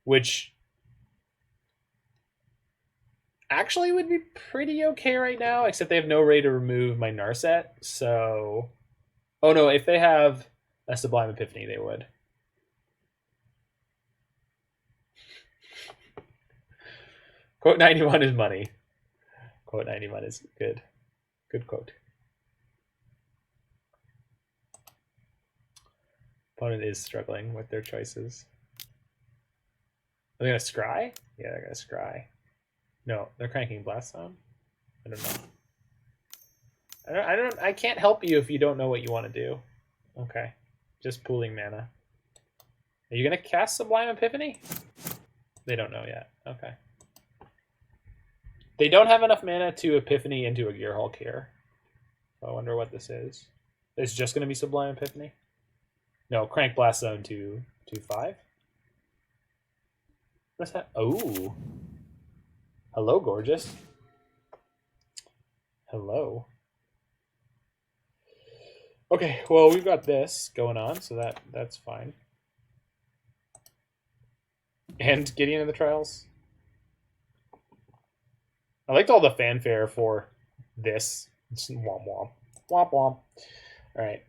Which actually would be pretty okay right now, except they have no way to remove my Narset, so... Oh no, if they have a Sublime Epiphany, they would. Quote 91 is money. Quote 91 is good. Good quote. Opponent is struggling with their choices. Are they gonna scry? Yeah, they're gonna scry. No, they're cranking Blast Zone. I don't know. I can't help you if you don't know what you want to do. Okay, just pooling mana. Are you gonna cast Sublime Epiphany? They don't know yet. Okay. They don't have enough mana to Epiphany into a Gearhulk here. So I wonder what this is. It's just gonna be Sublime Epiphany. No, crank Blast Zone to 5. What's that? Oh. Hello, gorgeous. Hello. Okay, well, we've got this going on, so that's fine. And Gideon in the Trials. I liked all the fanfare for this. It's womp womp. Womp womp. Alright.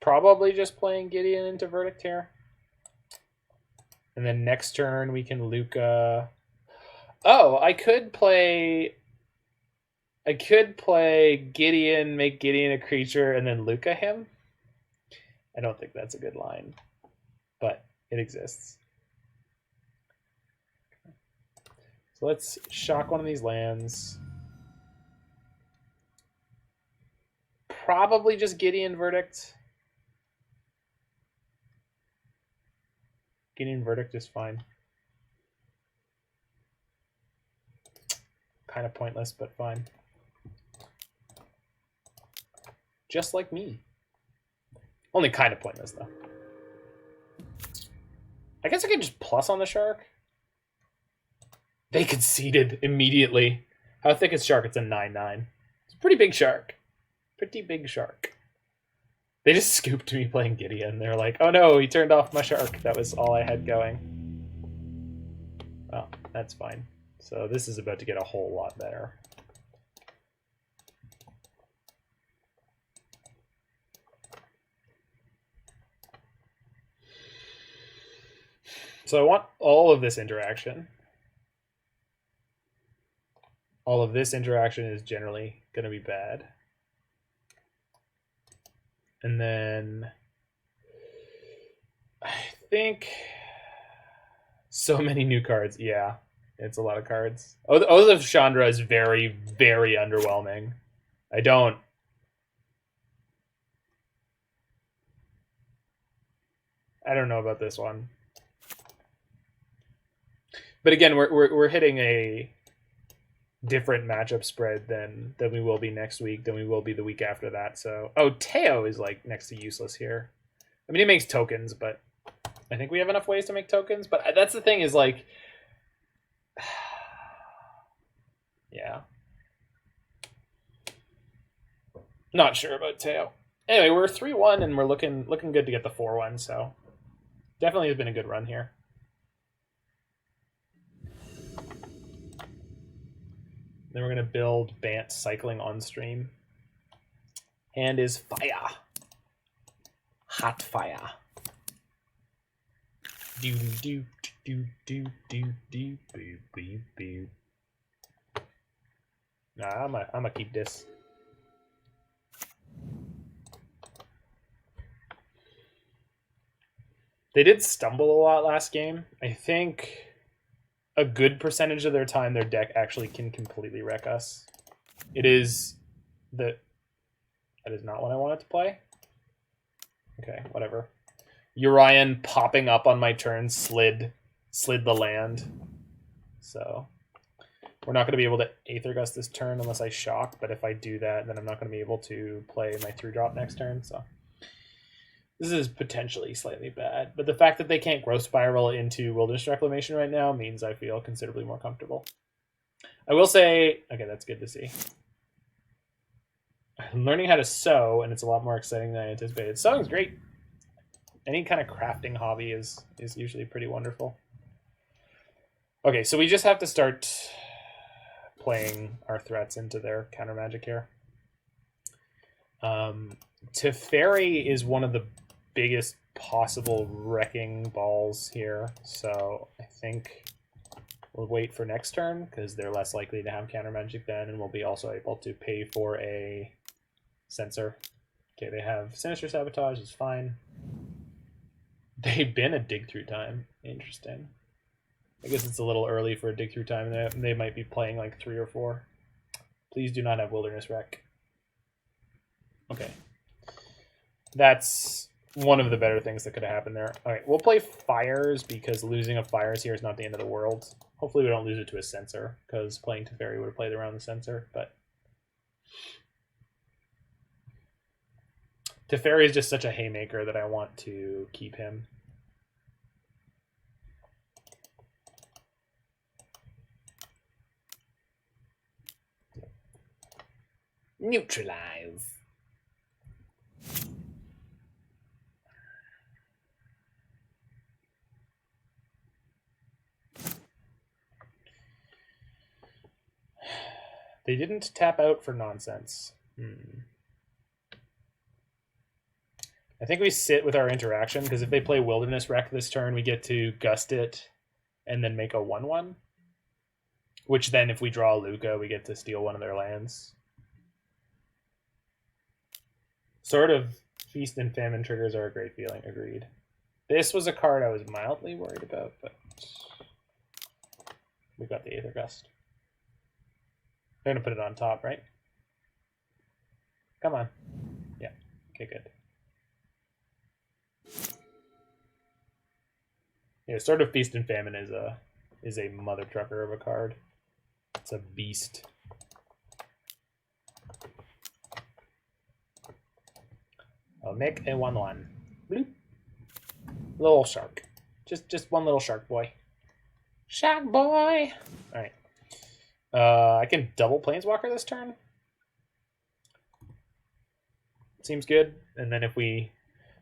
Probably just playing Gideon into Verdict here. And then next turn we can Lukka. Oh, I could play Gideon, make Gideon a creature, and then Lukka him. I don't think that's a good line, but it exists. So let's shock one of these lands. Probably just Gideon Verdict. Gideon Verdict is fine. Kind of pointless, but fine. Just like me. Only kind of pointless, though. I guess I could just plus on the Shark. They conceded immediately. How thick is Shark? It's a 9/9. It's a pretty big Shark. Pretty big Shark. They just scooped me playing Gideon. They're like, oh no, he turned off my Shark. That was all I had going. Well, that's fine. So this is about to get a whole lot better. So I want all of this interaction. All of this interaction is generally going to be bad. And then I think so many new cards. Yeah, it's a lot of cards. Oath of Chandra is very, very underwhelming. I don't know about this one. But again, we're hitting a different matchup spread than we will be next week, than we will be the week after that. So, oh, Teyo is like next to useless here. I mean, he makes tokens, but I think we have enough ways to make tokens. But that's the thing is like, yeah, not sure about Teyo. Anyway, we're 3-1 and we're looking good to get the 4-1. So definitely has been a good run here. Then we're going to build Bant cycling on stream. Hand is fire. Hot fire. Do do do do do do boo boo boo. Nah, I'm gonna keep this. They did stumble a lot last game. I think a good percentage of their time, their deck actually can completely wreck us. It is that is not what I wanted to play. Okay, whatever. Urian popping up on my turn slid the land. So we're not going to be able to Aether Gust this turn unless I shock, but if I do that, then I'm not going to be able to play my 3-drop next turn, so this is potentially slightly bad. But the fact that they can't Growth Spiral into Wilderness Reclamation right now means I feel considerably more comfortable. I will say, okay, that's good to see. I'm learning how to sew, and it's a lot more exciting than I anticipated. Sewing's great. Any kind of crafting hobby is usually pretty wonderful. Okay, so we just have to start playing our threats into their counter magic here. Teferi is one of the biggest possible wrecking balls here, so I think we'll wait for next turn because they're less likely to have counter magic then, and we'll be also able to pay for a Censor. Okay, they have Sinister Sabotage, is fine. They've been a dig through time. Interesting. I guess it's a little early for a dig through time. They might be playing like 3 or 4. Please do not have Wilderness Wreck. Okay. That's one of the better things that could have happened there. Alright, we'll play Fires because losing a Fires here is not the end of the world. Hopefully we don't lose it to a Censor because playing Teferi would have played around the Censor, but Teferi is just such a haymaker that I want to keep him. Neutralize. They didn't tap out for nonsense. I think we sit with our interaction, because if they play Wilderness Wreck this turn, we get to Gust it and then make a 1/1. Which then, if we draw Lukka, we get to steal one of their lands. Sort of Feast and Famine triggers are a great feeling, agreed. This was a card I was mildly worried about, but we got the Aether Gust. They're going to put it on top, right? Come on. Yeah, okay, good. Yeah, sort of Feast and Famine is a mother trucker of a card. It's a beast. I'll make a 1/1. Bloop. Little shark. Just one little shark boy. Shark boy! Alright. I can double Planeswalker this turn. Seems good. And then if we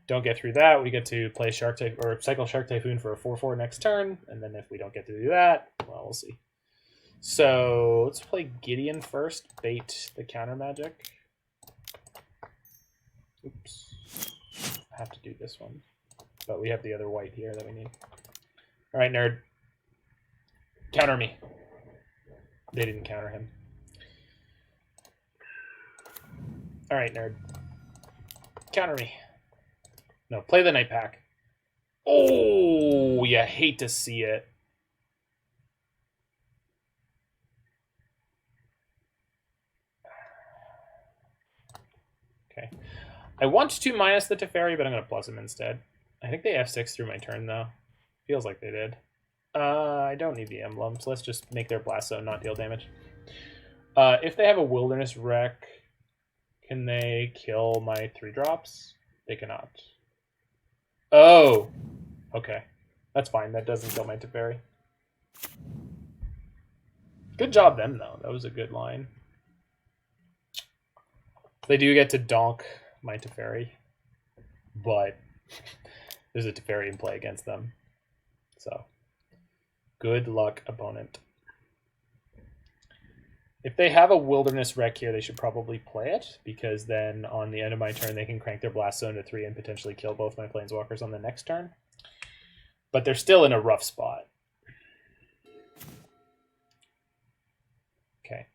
don't get through that, we get to play Shark Typhoon or cycle Shark Typhoon for a 4/4 next turn. And then if we don't get to do that, well, we'll see. So let's play Gideon first. Bait the counter magic. Oops. I have to do this one. But we have the other white here that we need. Alright, nerd. Counter me. They didn't counter him. Alright, nerd. Counter me. No, play the Night Pack. Oh, you hate to see it. Okay. I want to minus the Teferi, but I'm going to plus him instead. I think they F6 through my turn, though. Feels like they did. I don't need the emblem, so let's just make their Blast Zone not deal damage. If they have a Wilderness Wreck, can they kill my 3-drops? They cannot. Oh! Okay. That's fine. That doesn't kill my Teferi. Good job them, though. That was a good line. They do get to donk my Teferi, but there's a Teferi in play against them. So, good luck, opponent. If they have a Wilderness Wreck here, they should probably play it, because then on the end of my turn, they can crank their Blast Zone to 3 and potentially kill both my Planeswalkers on the next turn. But they're still in a rough spot. Okay.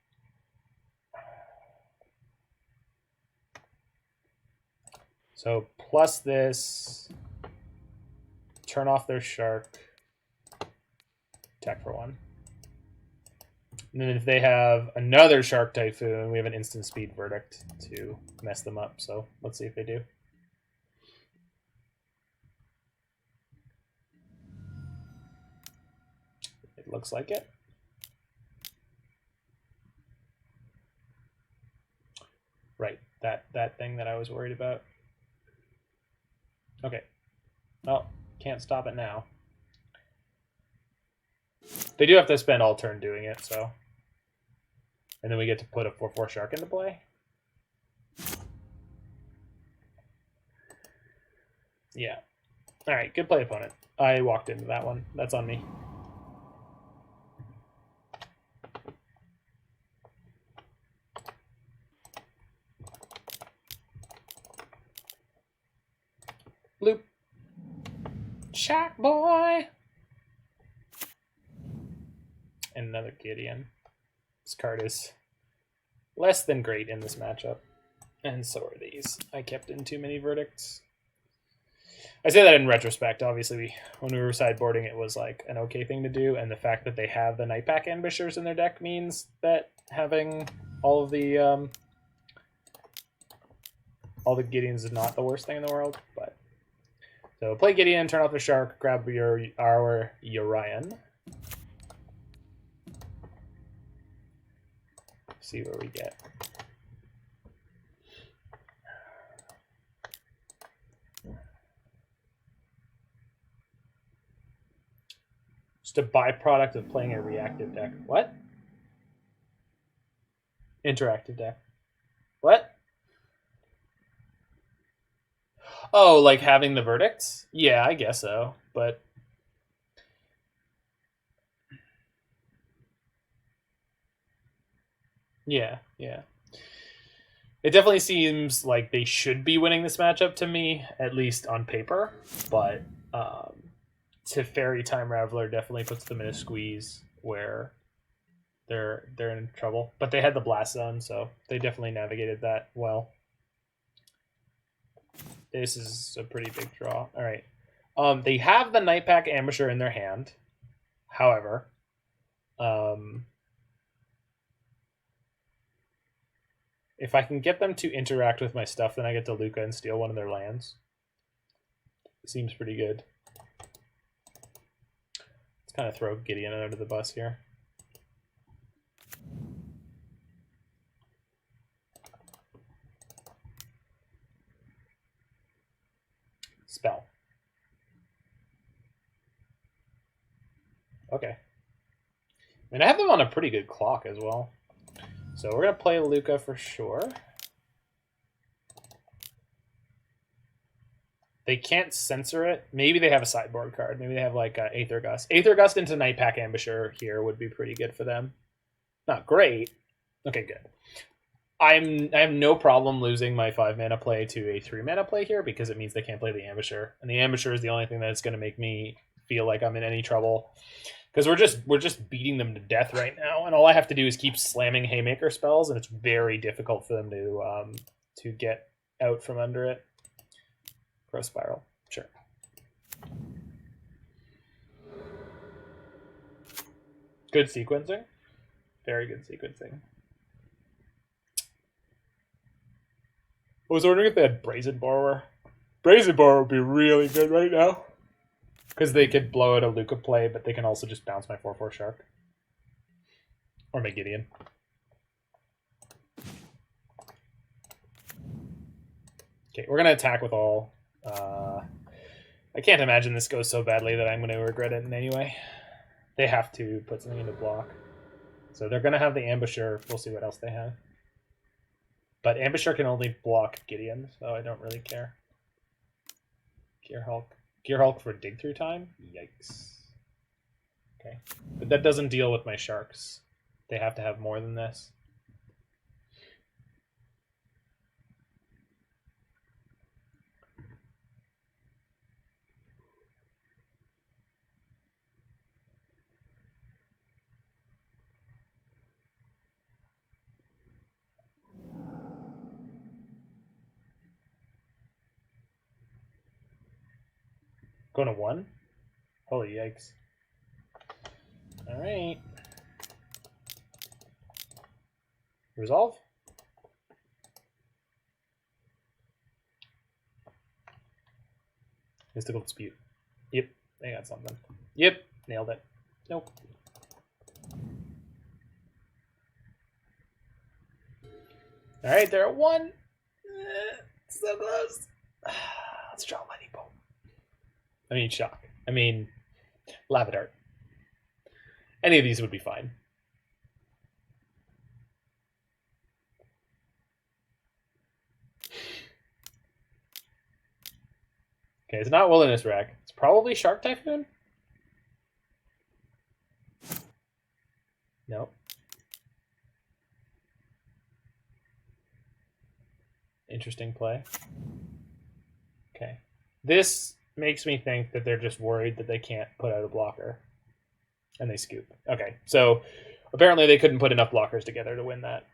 So plus this, turn off their shark, attack for 1. And then if they have another Shark Typhoon, we have an instant speed verdict to mess them up. So let's see if they do. It looks like it. Right, that thing that I was worried about. Okay. Well, can't stop it now. They do have to spend all turn doing it, so. And then we get to put a 4/4 shark into play. Yeah. All right, good play, opponent. I walked into that one. That's on me. Bloop. Shark boy. And another Gideon. This card is less than great in this matchup. And so are these. I kept in too many verdicts. I say that in retrospect. Obviously, when we were sideboarding, it was like an okay thing to do. And the fact that they have the Nightpack Ambushers in their deck means that having all the Gideons is not the worst thing in the world. But so play Gideon, turn off the shark, grab our Urian. See where we get. Just a byproduct of playing a reactive deck. What? Interactive deck. What? Oh, like having the verdicts? Yeah, I guess so. But yeah. It definitely seems like they should be winning this matchup to me, at least on paper. But Teferi Time Raveler definitely puts them in a squeeze where they're in trouble. But they had the Blast Zone, so they definitely navigated that well. This is a pretty big draw. All right. They have the Nightpack Ambusher in their hand. However, if I can get them to interact with my stuff, then I get to Lukka and steal one of their lands. Seems pretty good. Let's kind of throw Gideon under the bus here. Spell. Okay. And I have them on a pretty good clock as well. So we're going to play Lukka for sure. They can't censor it. Maybe they have a sideboard card. Maybe they have like Aether Gust. Aether Gust into Nightpack Ambusher here would be pretty good for them. Not great. Okay, good. I have no problem losing my 5-mana play to a 3-mana play here because it means they can't play the Ambusher. And the Ambusher is the only thing that's going to make me feel like I'm in any trouble. Because we're just beating them to death right now, and all I have to do is keep slamming Haymaker spells, and it's very difficult for them to get out from under it. Growth Spiral, sure. Good sequencing, very good sequencing. I was wondering if they had Brazen Borrower. Brazen Borrower would be really good right now. Because they could blow out a Lukka play, but they can also just bounce my 4/4 Shark. Or my Gideon. Okay, we're going to attack with all. I can't imagine this goes so badly that I'm going to regret it in any way. They have to put something into block. So they're going to have the Ambusher. We'll see what else they have. But Ambusher can only block Gideon, so I don't really care. Gear Hulk for dig through time? Yikes. Okay. But that doesn't deal with my sharks. They have to have more than this. Going to 1? Holy yikes. Alright. Resolve? Mystical Dispute. Yep, they got something. Yep, nailed it. Nope. Alright, they're at 1. So close. Let's draw Lightning Bolt. I mean, Shock. I mean, Lava Dart. Any of these would be fine. Okay, it's not Wilderness Wreck. It's probably Shark Typhoon? Nope. Interesting play. Okay. This makes me think that they're just worried that they can't put out a blocker. And they scoop. Okay, so apparently they couldn't put enough blockers together to win that.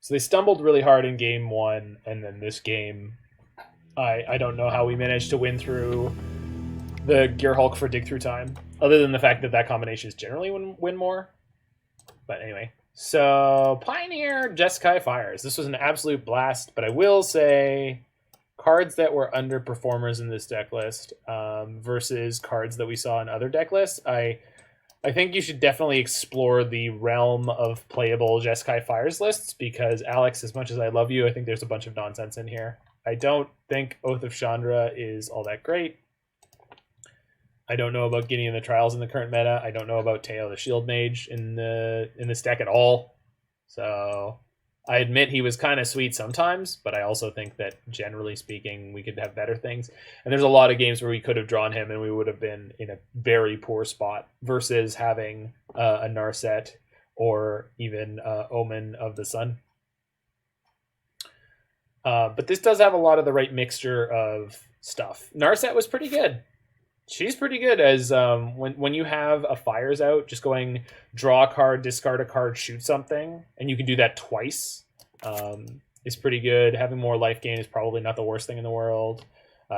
So they stumbled really hard in game 1, and then this game, I don't know how we managed to win through the Gear Hulk for dig through time, other than the fact that that combination is generally win more. But anyway, so Pioneer Jeskai Fires. This was an absolute blast, but I will say cards that were underperformers in this deck list versus cards that we saw in other deck lists. I think you should definitely explore the realm of playable Jeskai Fires lists, because Alex, as much as I love you, I think there's a bunch of nonsense in here. I don't think Oath of Chandra is all that great. I don't know about Gideon the Trials in the current meta. I don't know about Teyo the Shield Mage in this deck at all. So I admit he was kind of sweet sometimes, but I also think that generally speaking, we could have better things. And there's a lot of games where we could have drawn him and we would have been in a very poor spot versus having a Narset or even Omen of the Sun. But this does have a lot of the right mixture of stuff. Narset was pretty good. She's pretty good as when you have a Fires out, just going draw a card, discard a card, shoot something, and you can do that twice is pretty good. Having more life gain is probably not the worst thing in the world.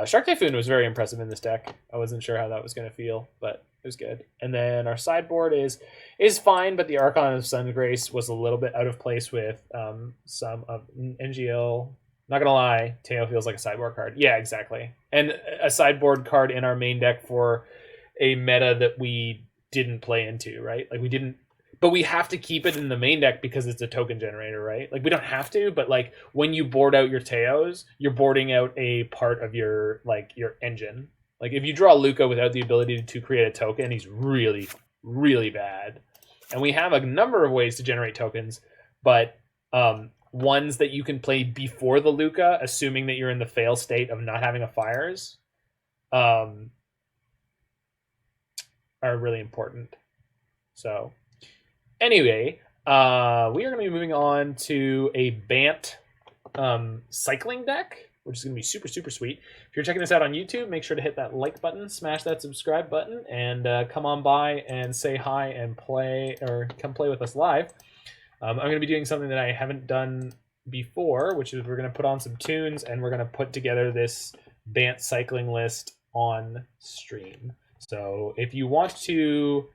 Shark Typhoon was very impressive in this deck. I wasn't sure how that was going to feel, but it was good. And then our sideboard is fine, but the Archon of Sungrace was a little bit out of place with some of NGL. Not gonna lie, Teyo feels like a sideboard card. Yeah, exactly. And a sideboard card in our main deck for a meta that we didn't play into, right? Like we didn't, but we have to keep it in the main deck because it's a token generator, right? Like we don't have to, but like when you board out your Teyos, you're boarding out a part of your your engine. Like if you draw Lukka without the ability to create a token, he's really, really bad. And we have a number of ways to generate tokens, but ones that you can play before the Lukka, assuming that you're in the fail state of not having a Fires, are really important. So anyway, we are going to be moving on to a Bant cycling deck, which is going to be super, super sweet. If you're checking this out on YouTube, make sure to hit that like button, smash that subscribe button, and come on by and say hi and play, or come play with us live. I'm going to be doing something that I haven't done before, which is we're going to put on some tunes and we're going to put together this Bant cycling list on stream. So if you want to